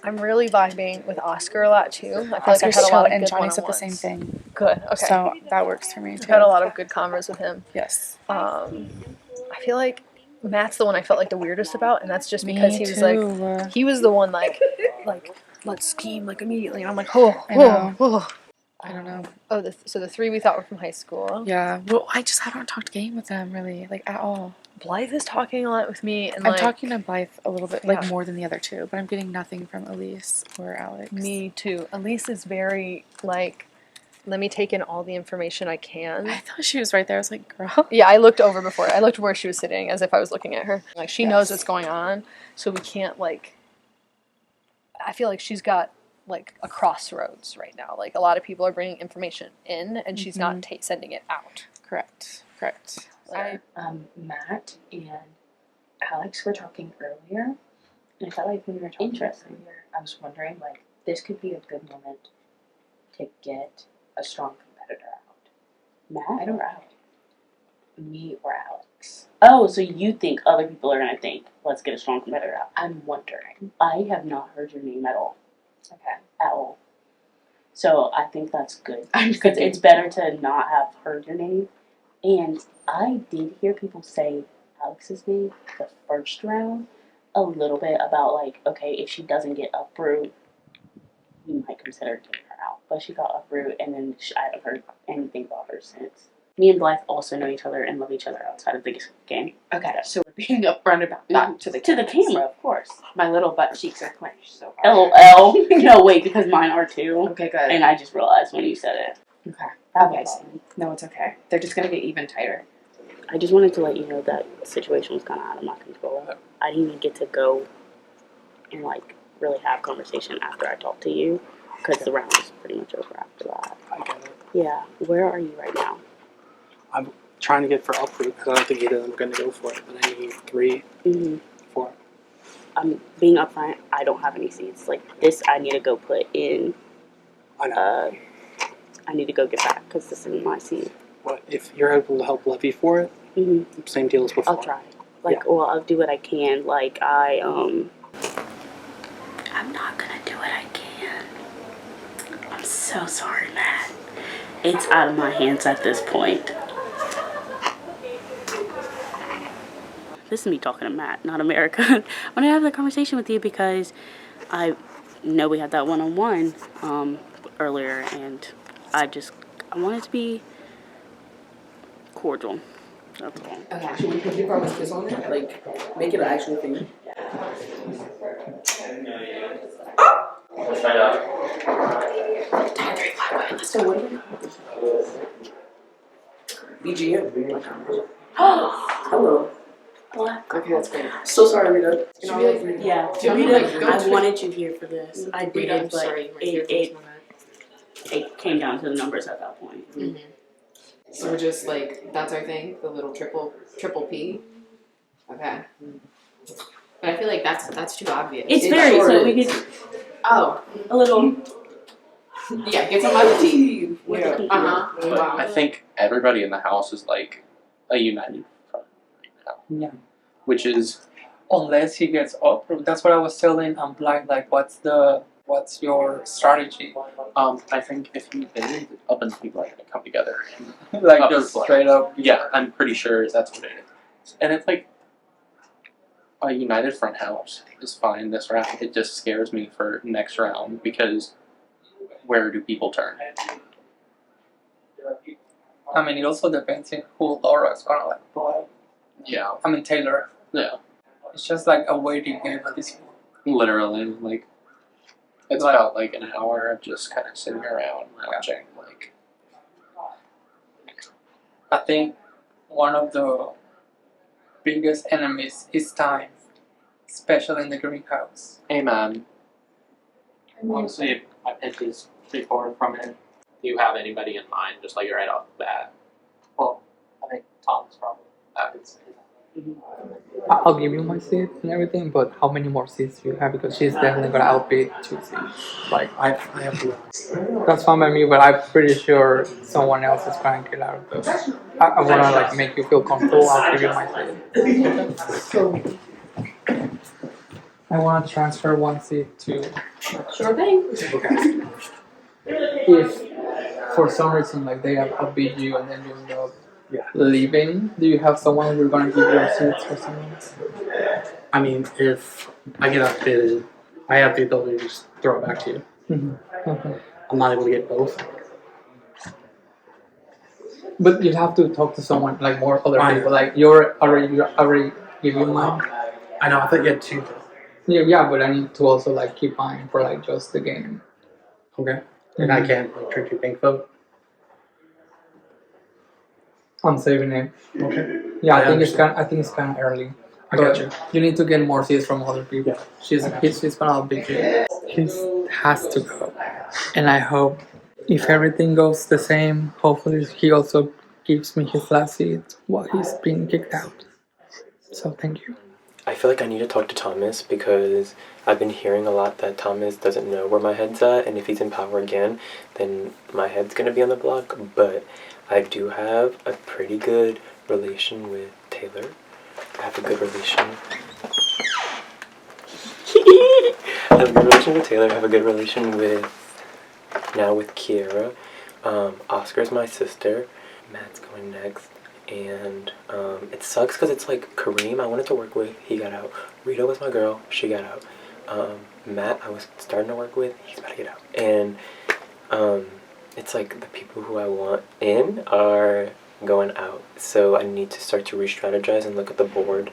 Speaker 17: I'm really vibing with Oscar a lot too. I feel like I've had a lot of
Speaker 16: and
Speaker 17: good
Speaker 16: Johnny said the
Speaker 17: one-on-ones.
Speaker 16: same thing.
Speaker 17: Good. Okay.
Speaker 16: So that works for me too.
Speaker 17: I've had a lot of good convos with him.
Speaker 16: Yes.
Speaker 17: I feel like Matt's the one I felt like the weirdest about, and that's just because he was like, he was the one like let's scheme like immediately, and I'm like,
Speaker 16: I don't know.
Speaker 17: Oh, so the 3 we thought were from high school.
Speaker 16: Yeah. Well, I just haven't talked game with them really, like at all.
Speaker 17: Blythe is talking a lot with me, and
Speaker 16: I'm talking to Blythe a little bit, like
Speaker 17: Yeah.
Speaker 16: more than the other 2, but I'm getting nothing from Elise or Alex.
Speaker 17: Me too. Elise is very like let me take in all the information I can.
Speaker 16: I thought she was right there. I was like, girl.
Speaker 17: Yeah, I looked over before. I looked where she was sitting as if I was looking at her. Like, she knows what's going on, so we can't, like, I feel like she's got, like, a crossroads right now. Like, a lot of people are bringing information in, and she's not sending it out.
Speaker 16: Correct.
Speaker 11: Matt and Alex were talking earlier, and I felt like when we were talking earlier, I was wondering, like, this could be a good moment to get a strong competitor out. Matt or Alex? Me or Alex.
Speaker 10: Oh, so you think other people are gonna think, let's get a strong competitor out?
Speaker 11: I'm wondering.
Speaker 10: I have not heard your name at all.
Speaker 11: Okay.
Speaker 10: At all. So I think that's good. Because it's better to not have heard your name. And I did hear people say Alex's name the first round a little bit about, like, okay, if she doesn't get uproot, you might consider getting her out. But she got uproot, and then I haven't heard anything about her since. Me and Blythe also know each other and love each other outside of the game.
Speaker 12: Okay, so we're being upfront about that to the
Speaker 10: camera, of course.
Speaker 12: My little butt cheeks are clenched so hard.
Speaker 10: LOL. No, wait, because mine are too.
Speaker 12: Okay, good.
Speaker 10: And I just realized when you said it.
Speaker 12: Okay.
Speaker 10: That
Speaker 12: Okay.
Speaker 10: was
Speaker 12: No, it's okay. They're just gonna get even tighter.
Speaker 10: I just wanted to let you know that situation was kind of out of my control. I didn't even get to go and, like, really have conversation after I talked to you, because the round was pretty much over after that.
Speaker 5: I get it.
Speaker 10: Yeah. Where are you right now?
Speaker 5: I'm trying to get for uproot because I don't think either of them are going to go for it, but I need 3, 4.
Speaker 10: I'm being upfront. I don't have any seats. Like, this, I need to go put in.
Speaker 5: I know.
Speaker 10: I need to go get back because this isn't my seat.
Speaker 5: But if you're able to help levy for it, same deal as before.
Speaker 10: I'll try. Like, well, I'll do what I can. Like, I'm not gonna do what I can. I'm so sorry, Matt. It's out of my hands at this point. This is me talking to Matt, not America. I want to have that conversation with you because I know we had that one-on-one earlier, and I want it to be cordial. That's all.
Speaker 13: Okay. Should we put your promise kiss on it? Like, make it an actual thing.
Speaker 3: Let's find out.
Speaker 13: So what do we BGM. Hello. Okay, that's great. So sorry, Rita.
Speaker 10: Yeah, Rita, I wanted you here for this. I did,
Speaker 12: Rita, I'm
Speaker 10: but
Speaker 12: sorry,
Speaker 10: it came down to the numbers at that point.
Speaker 12: So we're just like, that's our thing, the little triple P. Okay. But I feel like that's too obvious.
Speaker 10: It's very, so we could,
Speaker 12: a
Speaker 10: little.
Speaker 12: Yeah, get some other tea.
Speaker 13: Yeah.
Speaker 6: But I think everybody in the house is like a united front right now.
Speaker 9: Yeah.
Speaker 6: Which is
Speaker 9: Unless he gets uprooted. That's what I was telling Blind, like what's your strategy?
Speaker 6: I think if you bid, a bunch of people are gonna come together and
Speaker 9: Like
Speaker 6: uproot
Speaker 9: just
Speaker 6: Blythe.
Speaker 9: straight up.
Speaker 6: Yeah, I'm pretty sure that's what it is. And it's like a united front house is fine this round. It just scares me for next round because where do people turn?
Speaker 9: I mean, it also depends on who Laura's gonna like play.
Speaker 6: Yeah.
Speaker 9: I mean, Taylor.
Speaker 6: Yeah.
Speaker 9: It's just like a waiting game at this point.
Speaker 6: Literally, like, it's felt like an hour of just kind of sitting around watching, like.
Speaker 9: I think one of the biggest enemies is time, especially in the greenhouse.
Speaker 6: Amen. Honestly, my pitch is straightforward from it. Do you have anybody in mind, just like right off the bat?
Speaker 9: Well, I think Tom's probably happens. I'll give you my seat and everything, but how many more seats do you have? Because she's definitely gonna outbid 2 seats. Like I have to. That's fine by me, but I'm pretty sure someone else is gonna get out of this. I wanna like make you feel comfortable. I'll give you my seat. So I wanna transfer 1 seat to.
Speaker 10: Sure thing.
Speaker 9: Okay. If for some reason like they have outbid you and then you end up leaving, do you have someone who's gonna give your seats for someone?
Speaker 5: I mean, if I get outbid, I have the ability to just throw it back to you. I'm not able to get both.
Speaker 9: But you have to talk to someone, like more other people. Like you already give you mine.
Speaker 5: I know. I thought you had 2.
Speaker 9: Yeah, but I need to also like keep mine for like just the game.
Speaker 5: Okay. And I can't like trick your pink vote.
Speaker 9: I'm saving it.
Speaker 5: Okay.
Speaker 9: Yeah,
Speaker 5: I
Speaker 9: I think it's
Speaker 5: understand.
Speaker 9: kind of early.
Speaker 5: I got you.
Speaker 9: You need to get more seeds from other people.
Speaker 5: Yeah.
Speaker 9: She's gonna be good. He has to go, and I hope if everything goes the same, hopefully he also gives me his last seed while he's being kicked out. So thank you.
Speaker 8: I feel like I need to talk to Thomas because I've been hearing a lot that Thomas doesn't know where my head's at, and if he's in power again, then my head's gonna be on the block. But I do have a pretty good relation with Taylor. I have a good relation. I have a good relation with Taylor. I have a good relation with Kiera. Oscar's my sister. Matt's going next. And it sucks because it's like Kareem I wanted to work with, he got out. Rita was my girl, she got out. Matt I was starting to work with, he's about to get out. And it's like the people who I want in are going out. So I need to start to re-strategize and look at the board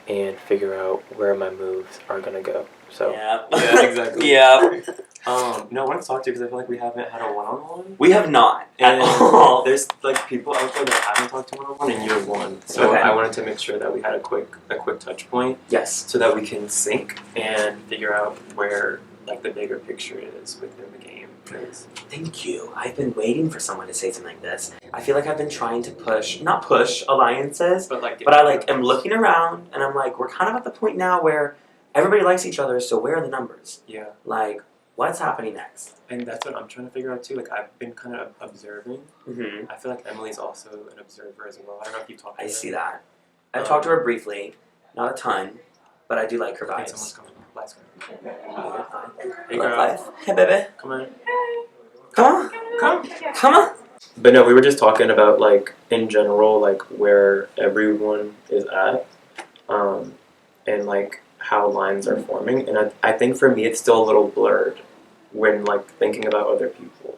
Speaker 8: and figure out where my moves are gonna go. So
Speaker 3: yeah,
Speaker 8: exactly.
Speaker 3: Yeah.
Speaker 8: No, I want to talk to you because I feel like we haven't had a one-on-one.
Speaker 3: We have not at
Speaker 8: And
Speaker 3: all.
Speaker 8: there's like people out there that haven't talked to one-on-one, and you're one. So
Speaker 3: Okay.
Speaker 8: I wanted to make sure that we had a quick touch point.
Speaker 3: Yes.
Speaker 8: So that we can sync and figure out where like the bigger picture is within the game.
Speaker 3: Thank you. I've been waiting for someone to say something like this. I feel like I've been trying to not push alliances, but I like am looking around and I'm like, we're kind of at the point now where everybody likes each other, so where are the numbers?
Speaker 8: Yeah.
Speaker 3: Like, what's happening next?
Speaker 8: And that's what I'm trying to figure out too. Like I've been kind of observing.
Speaker 3: Mm-hmm.
Speaker 8: I feel like Emily's also an observer as well. I don't know if you've talked to her.
Speaker 3: I see that. I've talked to her briefly, not a ton, but I do like her
Speaker 8: Okay,
Speaker 3: vibes.
Speaker 8: someone's coming. Lights coming.
Speaker 3: Hey, girl. Hey, baby.
Speaker 8: Come on.
Speaker 3: Come on. Come on.
Speaker 8: But no, we were just talking about like in general, like where everyone is at, and like how lines are forming. And I think for me, it's still a little blurred when like thinking about other people.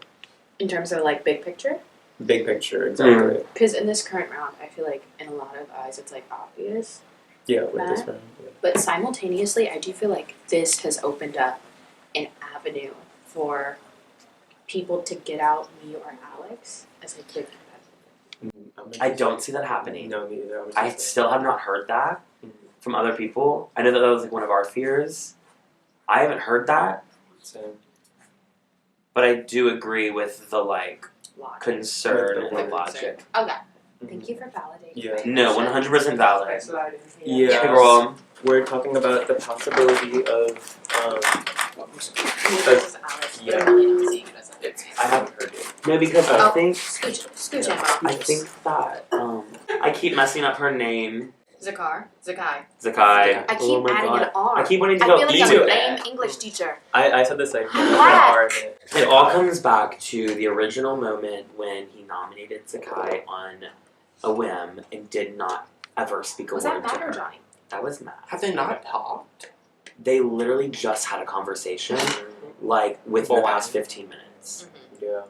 Speaker 12: In terms of like big picture?
Speaker 8: Big picture, exactly.
Speaker 12: Because in this current round, I feel like in a lot of eyes, it's like obvious.
Speaker 8: Yeah, with this
Speaker 12: Matt.
Speaker 8: round. Yeah.
Speaker 12: But simultaneously, I do feel like this has opened up an avenue for people to get out me or Alex as a big competitor.
Speaker 3: I don't see that happening.
Speaker 8: No, me either.
Speaker 3: I still have not heard that from other people. I know that was like one of our fears. I haven't heard that.
Speaker 8: Same.
Speaker 3: But I do agree with the like concern
Speaker 8: With
Speaker 3: and
Speaker 8: the
Speaker 3: the logic.
Speaker 12: Okay. Thank you for validating.
Speaker 8: Yeah.
Speaker 3: No, 100% valid.
Speaker 8: Yeah,
Speaker 3: Hey, girl.
Speaker 8: we're talking about the possibility of yeah. I haven't heard it.
Speaker 3: No, because I think
Speaker 12: Scooch in.
Speaker 3: I think that I keep messing up her name.
Speaker 12: Zakai.
Speaker 3: Zakai.
Speaker 12: I keep
Speaker 8: Oh my
Speaker 12: adding
Speaker 8: God.
Speaker 12: an R.
Speaker 3: I keep wanting to
Speaker 12: I
Speaker 3: go
Speaker 12: feel like
Speaker 3: E
Speaker 12: I'm
Speaker 3: to
Speaker 12: a
Speaker 3: it.
Speaker 12: lame English teacher.
Speaker 8: I said the same thing.
Speaker 12: What?
Speaker 3: It all comes back to the original moment when he nominated Zakai on a whim and did not ever speak a
Speaker 12: Was
Speaker 3: word
Speaker 12: that
Speaker 3: to
Speaker 12: Matt or
Speaker 3: her.
Speaker 12: Johnny?
Speaker 3: That was Matt.
Speaker 5: Have they not talked?
Speaker 3: They literally just had a conversation, like within the past 15 minutes.
Speaker 8: Yeah.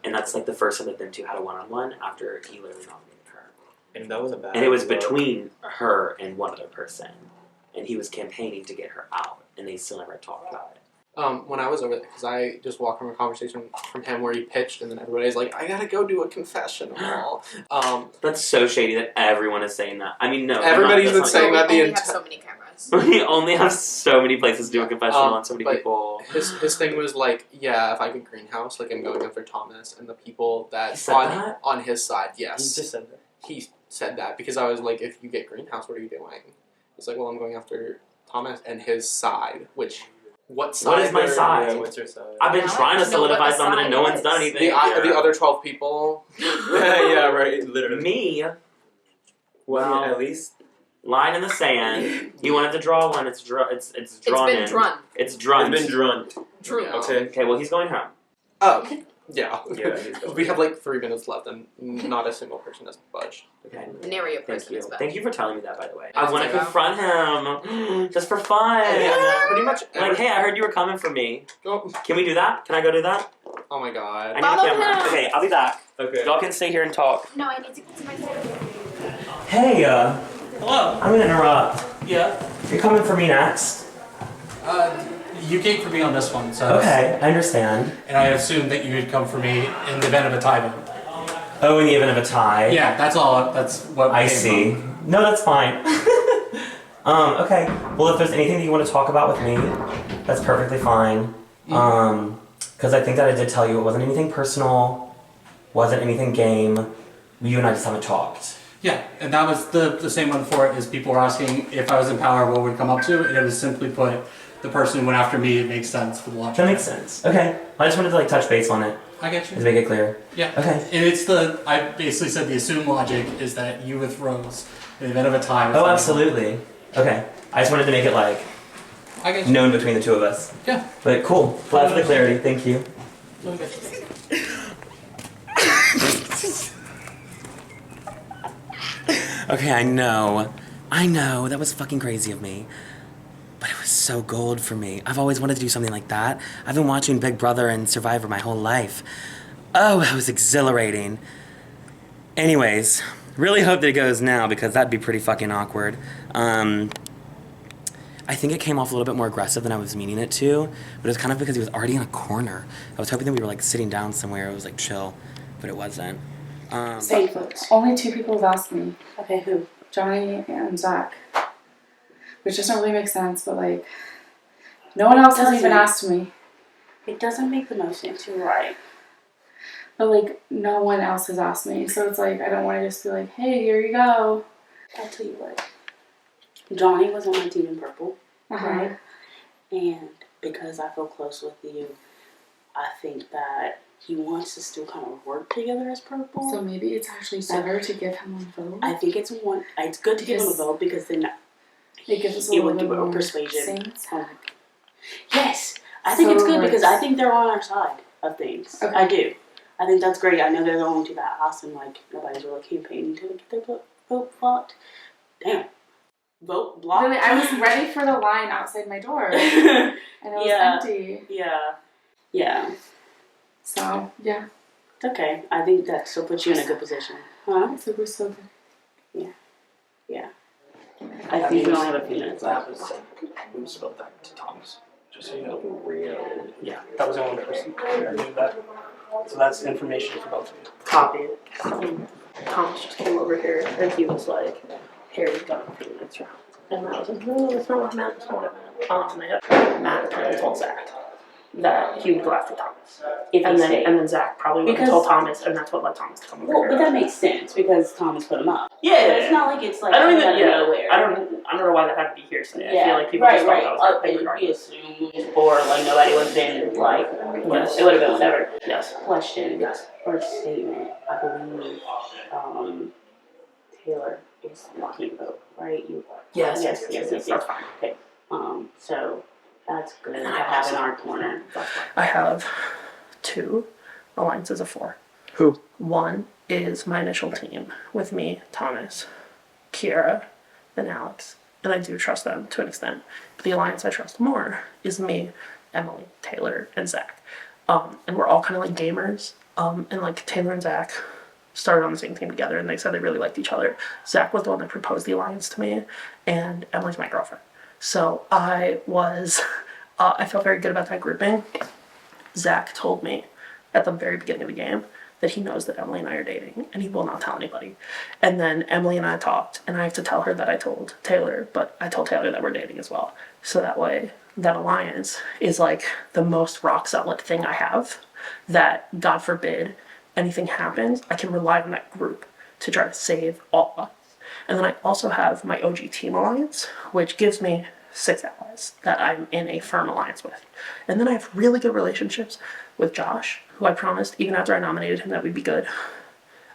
Speaker 3: And that's like the first time that them two had a one-on-one after he literally nominated her.
Speaker 8: And that was a bad.
Speaker 3: And it was between her and one other person, and he was campaigning to get her out, and they still never talked about it.
Speaker 5: When I was over there, because I just walked from a conversation from him where he pitched, and then everybody's like, I gotta go do a confessional.
Speaker 3: That's so shady that everyone is saying that. I mean, no.
Speaker 5: Everybody's been saying that the
Speaker 12: We have
Speaker 5: entire.
Speaker 12: so many cameras.
Speaker 3: We only have so many places to do a confessional and so many
Speaker 5: but
Speaker 3: people.
Speaker 5: His thing was like, yeah, if I could greenhouse, like I'm going after Thomas and the people that
Speaker 3: He said that?
Speaker 5: on his side. Yes,
Speaker 8: He just said that.
Speaker 5: he said that because I was like, if you get greenhouse, what are you doing? He's like, well, I'm going after Thomas and his side. Which what side?
Speaker 3: What is my side?
Speaker 8: Yeah, what's your side?
Speaker 3: I've been
Speaker 12: Now I
Speaker 3: trying to
Speaker 12: just know what
Speaker 3: solidify
Speaker 12: the
Speaker 3: something and no
Speaker 12: side
Speaker 3: one's done
Speaker 12: is.
Speaker 3: anything.
Speaker 5: The other 12 people.
Speaker 8: Yeah, right. Literally.
Speaker 3: Me,
Speaker 8: Well, at least.
Speaker 3: line in the sand. You wanted to draw one. It's drawn.
Speaker 12: It's
Speaker 3: in.
Speaker 12: been drawn.
Speaker 3: It's drawn.
Speaker 8: It's been drawn.
Speaker 12: Drew.
Speaker 8: Okay.
Speaker 3: Okay. Well, he's going home.
Speaker 5: Oh, yeah.
Speaker 8: Yeah, he's going.
Speaker 5: We have like 3 minutes left, and not a single person has budged.
Speaker 3: Okay.
Speaker 12: Nary a
Speaker 3: Thank
Speaker 12: person
Speaker 3: you.
Speaker 12: is back.
Speaker 3: Thank you for telling me that, by the way.
Speaker 12: That's
Speaker 3: I want to
Speaker 12: okay.
Speaker 3: confront him just for fun.
Speaker 5: Pretty much.
Speaker 3: Like, hey, I heard you were coming for me.
Speaker 5: Oh,
Speaker 3: Can we do that? Can I go do that?
Speaker 5: oh my god.
Speaker 3: I need
Speaker 12: Follow
Speaker 3: a camera.
Speaker 12: him.
Speaker 3: Okay, I'll be back.
Speaker 8: Okay.
Speaker 3: Y'all can stay here and talk.
Speaker 12: No, I need to get to my table.
Speaker 3: Hey,
Speaker 9: Hello.
Speaker 3: I'm gonna interrupt.
Speaker 9: Yeah.
Speaker 3: You're coming for me next.
Speaker 9: You came for me on this one, so.
Speaker 3: Okay, I understand.
Speaker 9: And I assumed that you would come for me in the event of a tie vote.
Speaker 3: Oh, in the event of a tie.
Speaker 5: Yeah, that's all. That's what
Speaker 3: I see. No, that's fine. Okay. Well, if there's anything that you want to talk about with me, that's perfectly fine. Because I think that I did tell you it wasn't anything personal, wasn't anything game. You and I just haven't talked.
Speaker 5: Yeah, and that was the same one for it, is people were asking if I was in power, what would come up to, and it was simply put, the person who went after me, it makes sense for the logic.
Speaker 3: That makes sense. Okay. I just wanted to like touch base on it.
Speaker 5: I get you.
Speaker 3: To make it clear.
Speaker 5: Yeah.
Speaker 3: Okay.
Speaker 5: And it's I basically said the assumed logic is that you with Rose, in the event of a tie.
Speaker 3: Oh, absolutely. Okay. I just wanted to make it like
Speaker 5: I get you.
Speaker 3: known between the two of us.
Speaker 5: Yeah.
Speaker 3: But cool. Glad for the clarity. Thank you. Okay, I know, that was fucking crazy of me. But it was so gold for me. I've always wanted to do something like that. I've been watching Big Brother and Survivor my whole life. Oh, that was exhilarating. Anyways, really hope that it goes now because that'd be pretty fucking awkward. I think it came off a little bit more aggressive than I was meaning it to, but it was kind of because he was already in a corner. I was hoping that we were like sitting down somewhere, it was like chill, but it wasn't.
Speaker 18: Only 2 people have asked me.
Speaker 10: Okay, who?
Speaker 18: Johnny and Zach. Which doesn't really make sense, but like, no one else has even asked me.
Speaker 10: It doesn't make the most sense, you're right.
Speaker 18: But like, no one else has asked me, so it's like, I don't want to just be like, hey, here you go.
Speaker 10: I'll tell you what. Johnny was on my team in purple, right? And because I feel close with you, I think that he wants to still kind of work together as purple.
Speaker 18: So maybe it's actually better to give him a vote?
Speaker 10: I think it's good to give him a vote because then
Speaker 18: it gives us a
Speaker 10: it
Speaker 18: little
Speaker 10: would
Speaker 18: bit
Speaker 10: give
Speaker 18: more
Speaker 10: persuasion. Yes, I think it's good because I think they're on our side of things. Okay. I do. I think that's great. I know they're the only two that asked and like nobody's really campaigning to get their vote blocked. Damn. Vote blocked.
Speaker 18: Really, I was ready for the line outside my door. And it was empty.
Speaker 10: Yeah. Yeah.
Speaker 18: So, yeah.
Speaker 10: It's okay. I think that still puts you in a good position. Huh?
Speaker 18: So we're so good.
Speaker 10: Yeah. Yeah. I think we only have a few minutes left.
Speaker 5: We spelled that to Thomas. Just so you know. Yeah, that was the only person who knew that. So that's information for both of you.
Speaker 14: Copy. Thomas just came over here and he was like, Harry's got a few minutes round. And I was like, no, that's not what I meant, that's not what I meant. Matt kind of told Zach that he would go after Thomas. And then Zach probably would have told Thomas, and that's what led Thomas to come over here.
Speaker 10: But that makes sense because Thomas put him up. Yeah. But it's not like it's like
Speaker 14: I don't
Speaker 10: nowhere.
Speaker 14: I don't know why that had to be hearsay. I feel like people just thought that was
Speaker 10: it would be assumed or like nobody would have been like it would have been whatever.
Speaker 14: Yes.
Speaker 10: Question or statement. I believe Taylor is locking vote, right?
Speaker 14: Yes.
Speaker 10: That's fine. Okay. So that's good to have in our corner.
Speaker 14: I have 2 alliances of 4.
Speaker 1: Who?
Speaker 14: 1 is my initial team with me, Thomas, Kiera, and Alex. And I do trust them to an extent. But the alliance I trust more is me, Emily, Taylor, and Zach. And we're all kind of like gamers. And like Taylor and Zach started on the same team together and they said they really liked each other. Zach was the one that proposed the alliance to me, and Emily's my girlfriend. So I felt very good about that grouping. Zach told me at the very beginning of the game that he knows that Emily and I are dating and he will not tell anybody. And then Emily and I talked and I have to tell her that I told Taylor, but I told Taylor that we're dating as well. So that way that alliance is like the most rock solid thing I have, that God forbid anything happens, I can rely on that group to try to save all of us. And then I also have my OG team alliance, which gives me 6 allies that I'm in a firm alliance with. And then I have really good relationships with Josh, who I promised, even after I nominated him, that we'd be good.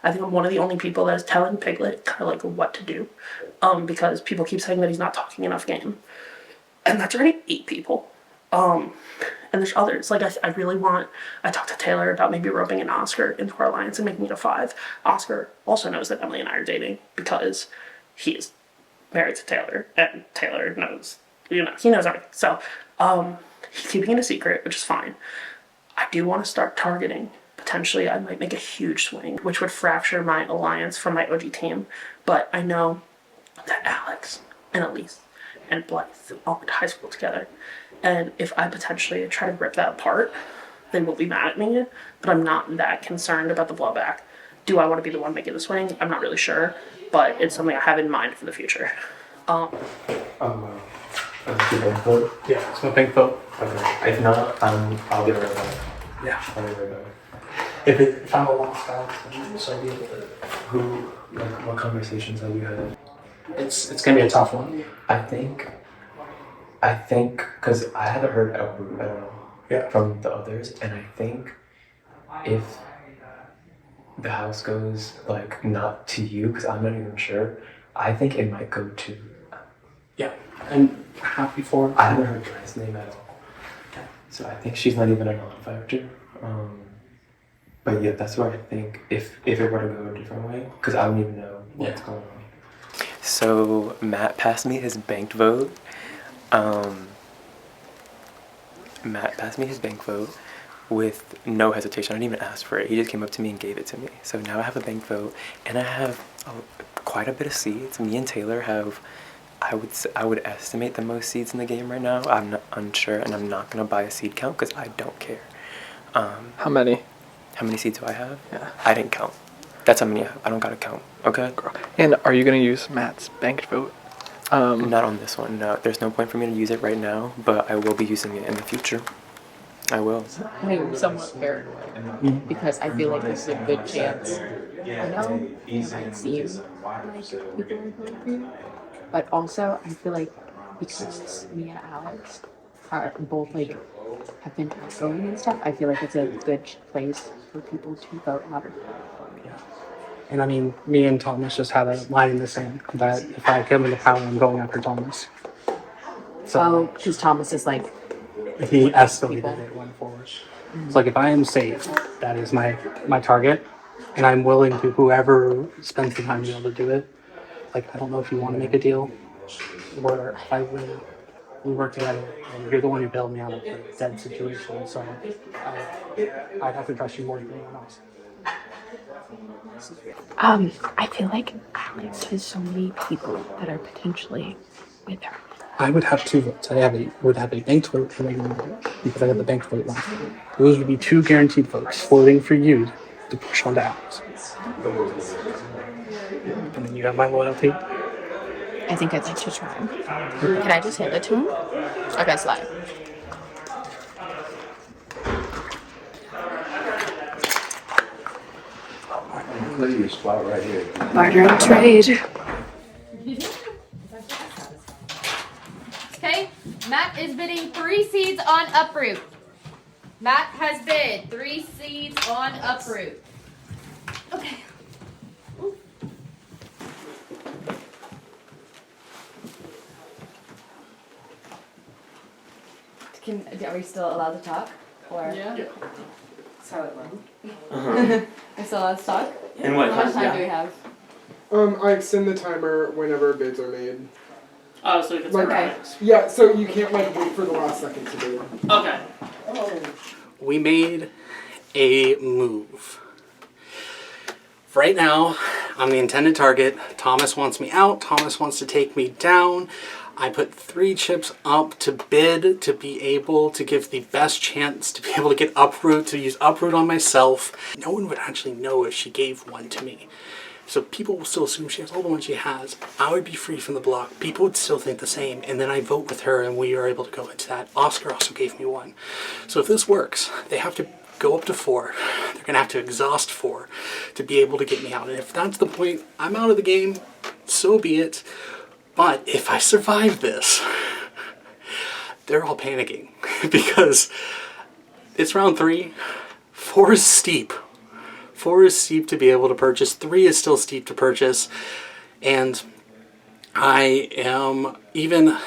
Speaker 14: I think I'm one of the only people that is telling Piglet kind of like what to do, because people keep saying that he's not talking enough game. And that's already 8 people. And there's others. Like, I talked to Taylor about maybe roping in Oscar into our alliance and making it a 5. Oscar also knows that Emily and I are dating because he's married to Taylor, and Taylor knows, he knows everything. So, he's keeping it a secret, which is fine. I do want to start targeting. Potentially, I might make a huge swing, which would fracture my alliance from my OG team. But I know that Alex and Elise and Blythe all went to high school together. And if I potentially try to rip that apart, they will be mad at me. But I'm not that concerned about the blowback do I want to be the one making the swing? I'm not really sure, but it's something I have in mind for the future.
Speaker 5: Yeah, it's my bank vote.
Speaker 7: Okay. If not, I'll get rid of that.
Speaker 5: Yeah.
Speaker 7: I'll get rid of that.
Speaker 5: If I'm a lost out, so be it.
Speaker 7: What conversations have you had?
Speaker 5: It's gonna be a tough one.
Speaker 7: I think, because I haven't heard uproot at all from the others, and I think if the house goes like not to you, because I'm not even sure, I think it might go to.
Speaker 5: Yeah, and happy for.
Speaker 7: I haven't heard Guy's name at all, so I think she's not even a non-factor. But yeah, that's where I think if it were to go a different way, because I don't even know what's going on.
Speaker 8: So Matt passed me his banked vote. Matt passed me his bank vote with no hesitation. I didn't even ask for it. He just came up to me and gave it to me. So now I have a bank vote, and I have quite a bit of seeds. Me and Taylor have, I would estimate the most seeds in the game right now. I'm not unsure, and I'm not gonna buy a seed count because I don't care.
Speaker 19: How many?
Speaker 8: How many seeds do I have?
Speaker 19: Yeah.
Speaker 8: I didn't count. That's how many I have. I don't gotta count. Okay.
Speaker 19: And are you gonna use Matt's banked vote?
Speaker 8: Not on this one. No, there's no point for me to use it right now, but I will be using it in the future. I will.
Speaker 12: I'm somewhat paranoid because I feel like this is a good chance. I know it might seem like people are going for you, but also I feel like because me and Alex are both like have been outgoing and stuff, I feel like it's a good place for people to vote louder.
Speaker 5: And I mean, me and Thomas just had a line in the sand that if I come into power, I'm going after Thomas.
Speaker 12: So, because Thomas is like
Speaker 5: he escalated it, went forward. It's like if I am safe, that is my target, and I'm willing to whoever spends the time to be able to do it. Like I don't know if you want to make a deal, where I win, we work together, and you're the one who bailed me out of the dead situation. So I'd have to trust you more than anyone else.
Speaker 12: I feel like Alex has so many people that are potentially with her.
Speaker 5: I would have 2 votes. Would have a banked vote and a regular vote because I got the banked vote last time. Those would be 2 guaranteed votes floating for you to push on to Alex. And then you have my loyalty.
Speaker 12: I think I'd like to try. Can I just hand it to him? Okay, slide.
Speaker 20: Spot right here.
Speaker 2: Barter and trade.
Speaker 4: Okay, Matt is bidding 3 seeds on uproot. Matt has bid 3 seeds on uproot. Okay. Are we still allowed to talk? Or?
Speaker 13: Yeah. Silent round.
Speaker 4: We're still allowed to talk?
Speaker 3: And what
Speaker 4: How much
Speaker 3: time?
Speaker 4: time do we have?
Speaker 1: I extend the timer whenever bids are made.
Speaker 14: Oh, so we can
Speaker 1: Like,
Speaker 14: surprise.
Speaker 1: yeah, so you can't like wait for the last second to bid.
Speaker 14: Okay.
Speaker 5: We made a move. Right now, I'm the intended target. Thomas wants me out. Thomas wants to take me down. I put 3 chips up to bid to be able to give the best chance to be able to get uproot, to use uproot on myself. No one would actually know if she gave one to me. So people will still assume she has all the ones she has. I would be free from the block. People would still think the same. And then I vote with her and we are able to go into that. Oscar also gave me 1. So if this works, they have to go up to 4. They're going to have to exhaust 4 to be able to get me out. And if that's the point, I'm out of the game. So be it. But if I survive this, they're all panicking because it's round 3. 4 is steep. 4 is steep to be able to purchase. 3 is still steep to purchase. And I am even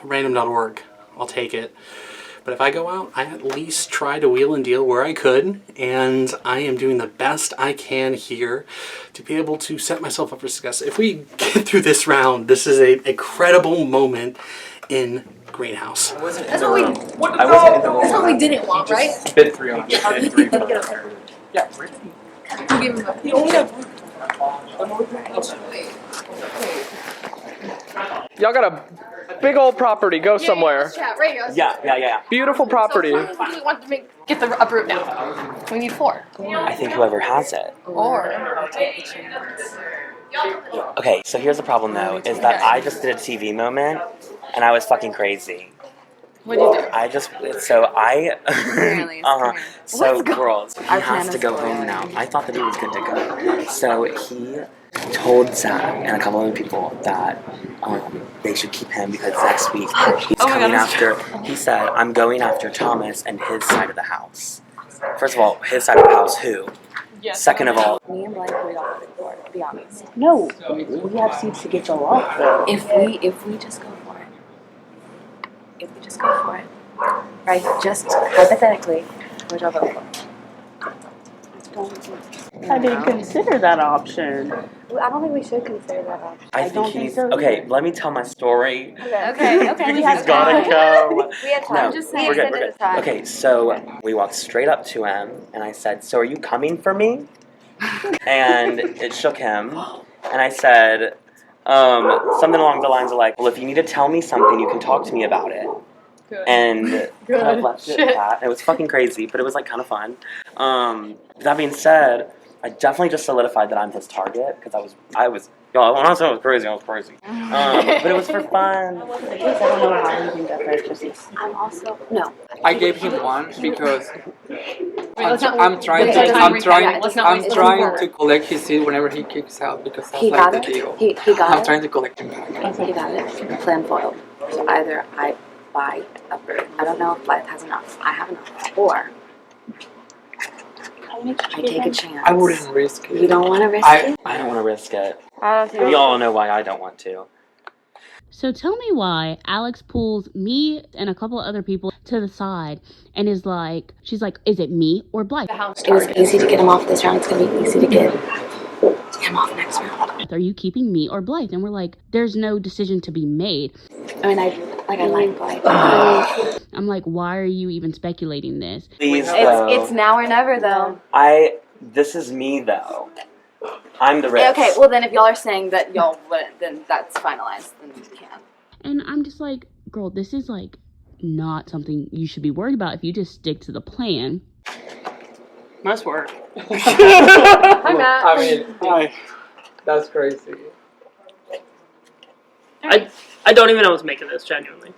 Speaker 5: random.org. I'll take it. But if I go out, I at least try to wheel and deal where I could. And I am doing the best I can here to be able to set myself up for success. If we get through this round, this is an incredible moment in Greenhouse.
Speaker 17: That's what we didn't want, right?
Speaker 7: Bid 3 on
Speaker 17: Yeah,
Speaker 7: bid 3 for
Speaker 17: yeah. You give him a.
Speaker 19: Y'all got a big old property. Go somewhere.
Speaker 17: Yeah, right here.
Speaker 3: Yeah.
Speaker 19: Beautiful property.
Speaker 17: So who do we want to get the uproot now? We need 4.
Speaker 3: I think whoever has it.
Speaker 17: Or
Speaker 3: Okay, so here's the problem though, is that I just did a TV moment, and I was fucking crazy.
Speaker 17: What did you do?
Speaker 3: So girls, he has to go home now. I thought that he was good to go. So he told Zach and a couple other people that they should keep him because next week he's coming after, he said, I'm going after Thomas and his side of the house. First of all, his side of the house, who?
Speaker 17: Yes.
Speaker 10: Second of all, me and Blythe we don't have it for it, to be honest.
Speaker 11: No, we have seats to get y'all off though.
Speaker 10: If we just go for it. If we just go for it. Right? Just hypothetically, would y'all vote for?
Speaker 11: I didn't consider that option.
Speaker 2: I don't think we should consider that option.
Speaker 3: I think he's okay. Let me tell my story.
Speaker 2: Okay.
Speaker 3: He's gotta go.
Speaker 2: We have time.
Speaker 3: No,
Speaker 2: I'm just saying,
Speaker 3: we're good.
Speaker 2: extended the time.
Speaker 3: Okay, so we walked straight up to him, and I said, "So are you coming for me?" And it shook him, and I said something along the lines of like, "Well, if you need to tell me something, you can talk to me about it."
Speaker 17: Good.
Speaker 3: And kind of left it at that. It was fucking crazy, but it was like kind of fun. That being said, I definitely just solidified that I'm his target because I was. Y'all, when I said I was crazy, I was crazy. But it was for fun.
Speaker 11: I don't know how you think that purchases.
Speaker 2: I'm also no.
Speaker 9: I gave him 1 because
Speaker 17: let's not-
Speaker 9: I'm trying
Speaker 17: wait,
Speaker 9: to
Speaker 17: let's not waste
Speaker 9: trying to collect his seed whenever he kicks out because that's
Speaker 10: He
Speaker 9: like
Speaker 10: got
Speaker 9: the
Speaker 10: it.
Speaker 9: deal.
Speaker 10: He got
Speaker 9: I'm
Speaker 10: it.
Speaker 9: trying to collect him back.
Speaker 10: He got it. Plan foiled. So either I buy uproot. I don't know if Blythe has enough. I have enough. Or I take a chance.
Speaker 9: I wouldn't risk it.
Speaker 10: You don't want to risk it?
Speaker 3: I don't want to risk it.
Speaker 2: I don't think
Speaker 3: We all know why I don't want to.
Speaker 11: So tell me why Alex pulls me and a couple other people to the side and is like, she's like, is it me or Blythe?
Speaker 10: It was easy to get him off this round. It's going to be easy to get him off next round.
Speaker 11: Are you keeping me or Blythe? And we're like, there's no decision to be made.
Speaker 10: I mean, I like Blythe.
Speaker 11: I'm like, why are you even speculating this?
Speaker 3: Please, though.
Speaker 2: It's now or never though.
Speaker 3: This is me though. I'm the risk.
Speaker 2: Okay, well then if y'all are saying that y'all wouldn't, then that's finalized. Then you can.
Speaker 11: And I'm just like, girl, this is like not something you should be worried about if you just stick to the plan.
Speaker 14: Must work.
Speaker 17: Hi, Matt.
Speaker 9: I mean, that's crazy.
Speaker 14: I don't even know what to make of this, genuinely.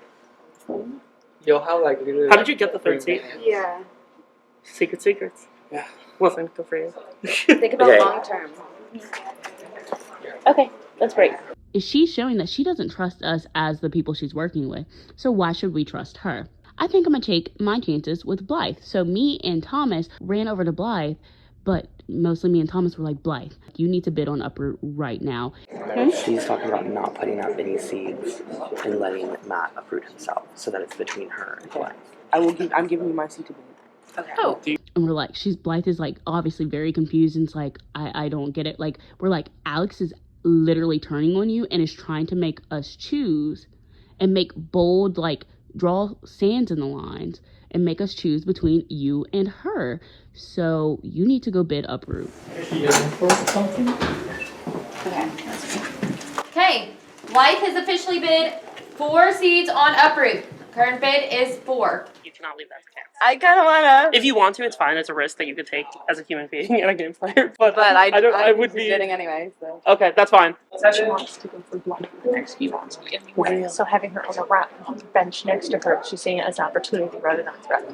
Speaker 9: You'll have like literally.
Speaker 14: How did you get the 3rd seat?
Speaker 2: Yeah.
Speaker 14: Secrets.
Speaker 9: Yeah.
Speaker 14: Wasn't good for you.
Speaker 2: Think about
Speaker 3: Okay.
Speaker 2: long term.
Speaker 11: Okay, that's great. Is she showing that she doesn't trust us as the people she's working with? So why should we trust her? I think I'm gonna take my chances with Blythe. So me and Thomas ran over to Blythe, but mostly me and Thomas were like, Blythe, you need to bid on uproot right now.
Speaker 3: She's talking about not putting up any seeds and letting Matt uproot himself so that it's between her and Blythe.
Speaker 13: I'm giving you my seat to bid.
Speaker 10: Okay.
Speaker 11: Oh. And we're like, Blythe is like obviously very confused and it's like, I don't get it. Like, we're like, Alex is literally turning on you and is trying to make us choose and make bold, like, draw sands in the lines and make us choose between you and her. So you need to go bid uproot.
Speaker 4: Okay, Blythe has officially bid 4 seeds on uproot. Current bid is 4.
Speaker 14: You cannot leave that to chance.
Speaker 2: I kind of wanna.
Speaker 14: If you want to, it's fine. It's a risk that you could take as a human being and a game player. But
Speaker 2: I
Speaker 14: would be
Speaker 2: bidding anyway. So.
Speaker 14: Okay, that's fine.
Speaker 12: She wants to go for Blythe for the next few months anyway. So having her on the bench next to her, she's seeing it as an opportunity rather than a threat.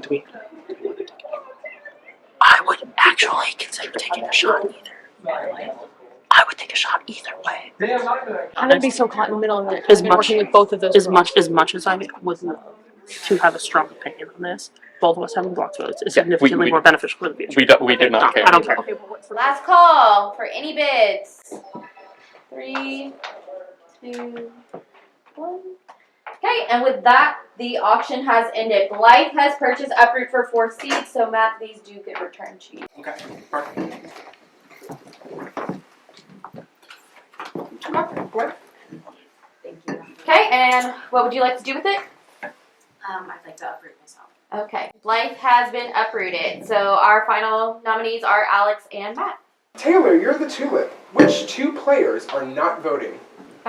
Speaker 11: I would actually consider taking a shot either. I would take a shot either way.
Speaker 12: I'm gonna be so caught in the middle of it.
Speaker 14: As
Speaker 12: I've been
Speaker 14: much
Speaker 12: working with both of those.
Speaker 14: as much as I would love to have a strong opinion on this, both of us having block votes is significantly more beneficial for the future.
Speaker 6: We do not care.
Speaker 14: I don't care.
Speaker 12: Okay, well, what's the
Speaker 4: Last call for any bids. 3, 2, 1. Okay, and with that, the auction has ended. Blythe has purchased uproot for 4 seeds, so Matt, these do get returned to you.
Speaker 5: Okay, perfect.
Speaker 4: Okay, and what would you like to do with it?
Speaker 10: I'd like to uproot myself.
Speaker 4: Okay, Blythe has been uprooted. So our final nominees are Alex and Matt.
Speaker 1: Taylor, you're the tulip. Which 2 players are not voting?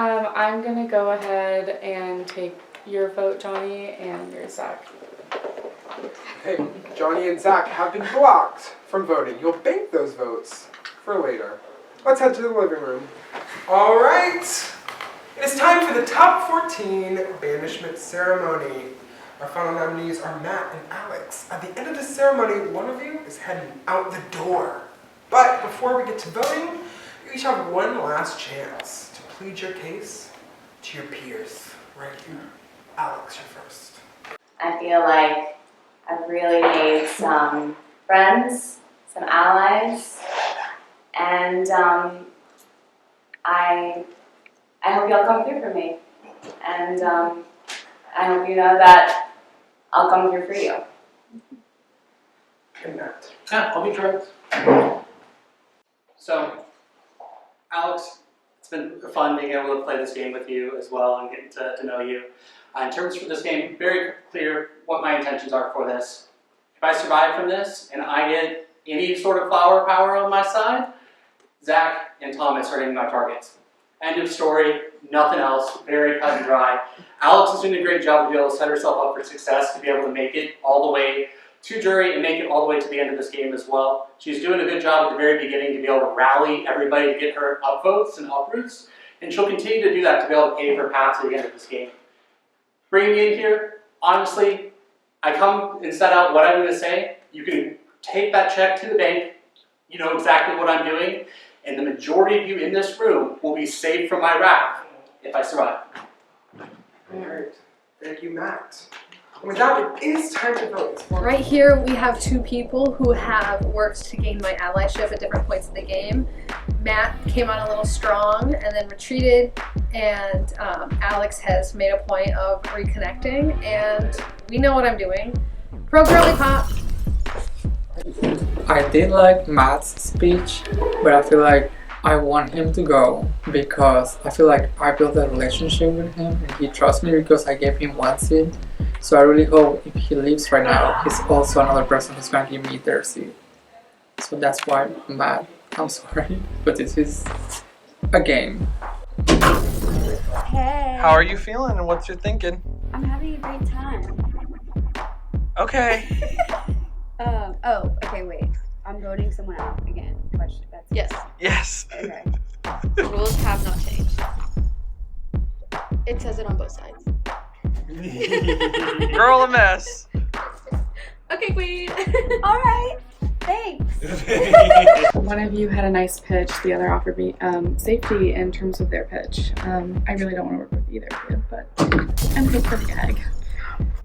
Speaker 16: I'm gonna go ahead and take your vote, Johnny, and yours, Zach.
Speaker 1: Hey, Johnny and Zach have been blocked from voting. You'll bank those votes for later. Let's head to the living room. All right. It is time for the top 14 banishment ceremony. Our final nominees are Matt and Alex. At the end of the ceremony, one of you is heading out the door. But before we get to voting, you each have one last chance to plead your case to your peers right here. Alex, you're first.
Speaker 10: I feel like I've really made some friends, some allies, and I hope y'all come through for me. And I hope you know that I'll come through for you.
Speaker 1: And Matt.
Speaker 5: Yeah, I'll be direct. So, Alex, it's been fun being able to play this game with you as well and getting to know you. In terms for this game, very clear what my intentions are for this. If I survive from this and I get any sort of flower power on my side, Zach and Thomas are going to be my targets. End of story, nothing else, very cut and dry. Alex is doing a great job to be able to set herself up for success, to be able to make it all the way to jury and make it all the way to the end of this game as well. She's doing a good job at the very beginning to be able to rally everybody to get her upvotes and uproots, and she'll continue to do that to be able to pave her path to the end of this game. Bringing me in here, honestly, I come and set out what I'm going to say. You can take that check to the bank. You know exactly what I'm doing. And the majority of you in this room will be saved from my wrath if I survive.
Speaker 1: All right. Thank you, Matt. And with that, it is time to vote.
Speaker 17: Right here, we have two people who have worked to gain my allyship at different points in the game. Matt came on a little strong and then retreated, and Alex has made a point of reconnecting, and we know what I'm doing. Pro girly pop!
Speaker 9: I did like Matt's speech, but I feel like I want him to go because I feel like I built a relationship with him and he trusts me because I gave him one seat. So I really hope if he leaves right now, he's also another person who's going to give me their seat. So that's why I'm mad. I'm sorry, but this is a game.
Speaker 19: Hey. How are you feeling and what's your thinking?
Speaker 2: I'm having a great time.
Speaker 19: Okay.
Speaker 2: Oh, okay, wait. I'm voting someone out again. Question. That's
Speaker 17: Yes.
Speaker 19: Yes.
Speaker 2: Okay.
Speaker 17: The rules have not changed. It says it on both sides.
Speaker 19: Girl a mess.
Speaker 17: Okay, queen.
Speaker 2: All right. Thanks.
Speaker 16: One of you had a nice pitch. The other offered me safety in terms of their pitch. I really don't want to work with either of you, but I'm good for the egg.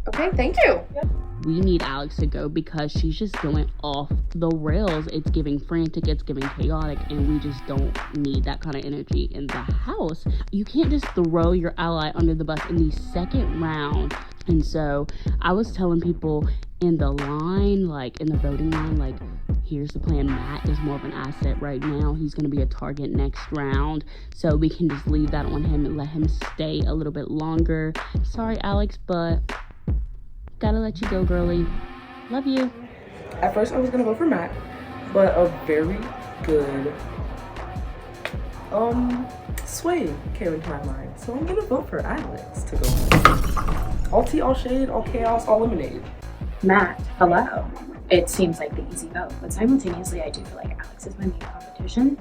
Speaker 17: Okay, thank you.
Speaker 16: Yep.
Speaker 11: We need Alex to go because she's just going off the rails. It's giving frantic, it's giving chaotic, and we just don't need that kind of energy in the house. You can't just throw your ally under the bus in the second round. And so I was telling people in the line, like in the voting line, like, here's the plan. Matt is more of an asset right now. He's going to be a target next round. So we can just leave that on him and let him stay a little bit longer. Sorry, Alex, but gotta let you go, girly. Love you.
Speaker 13: At first I was gonna vote for Matt, but a very good sway came into my mind. So I'm gonna vote for Alex to go home. All tea, all shade, all chaos, all lemonade.
Speaker 12: Matt, hello. It seems like the easy vote, but simultaneously I do feel like Alex is my main competition.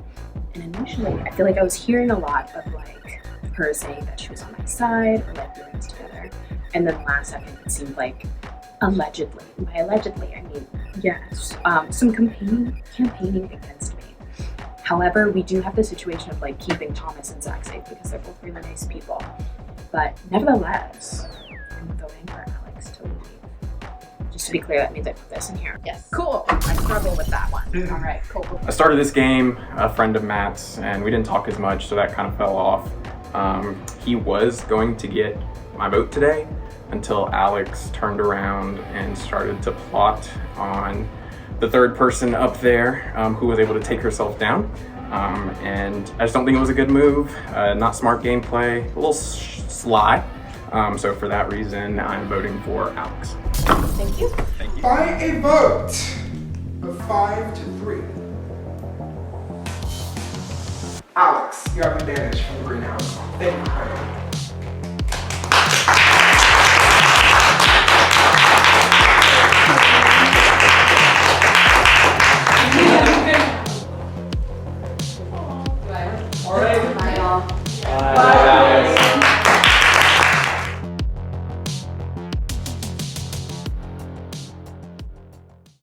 Speaker 12: And initially I feel like I was hearing a lot of like her saying that she was on my side or like doing this together. And then last second it seemed like allegedly. By allegedly I mean yes, some campaigning against me. However, we do have the situation of like keeping Thomas and Zach safe because they're both really nice people. But nevertheless, I'm voting for Alex to leave. Just to be clear, that means I put this in here.
Speaker 17: Yes. Cool. I struggle with that one. All right, cool.
Speaker 7: I started this game, a friend of Matt's, and we didn't talk as much, so that kind of fell off. He was going to get my vote today until Alex turned around and started to plot on the third person up there who was able to take herself down. And I just don't think it was a good move, not smart gameplay, a little sly. So for that reason, I'm voting for Alex.
Speaker 17: Thank you.
Speaker 7: Thank you.
Speaker 1: By a vote of 5-3, Alex, you have been banished from the greenhouse. Thick credit.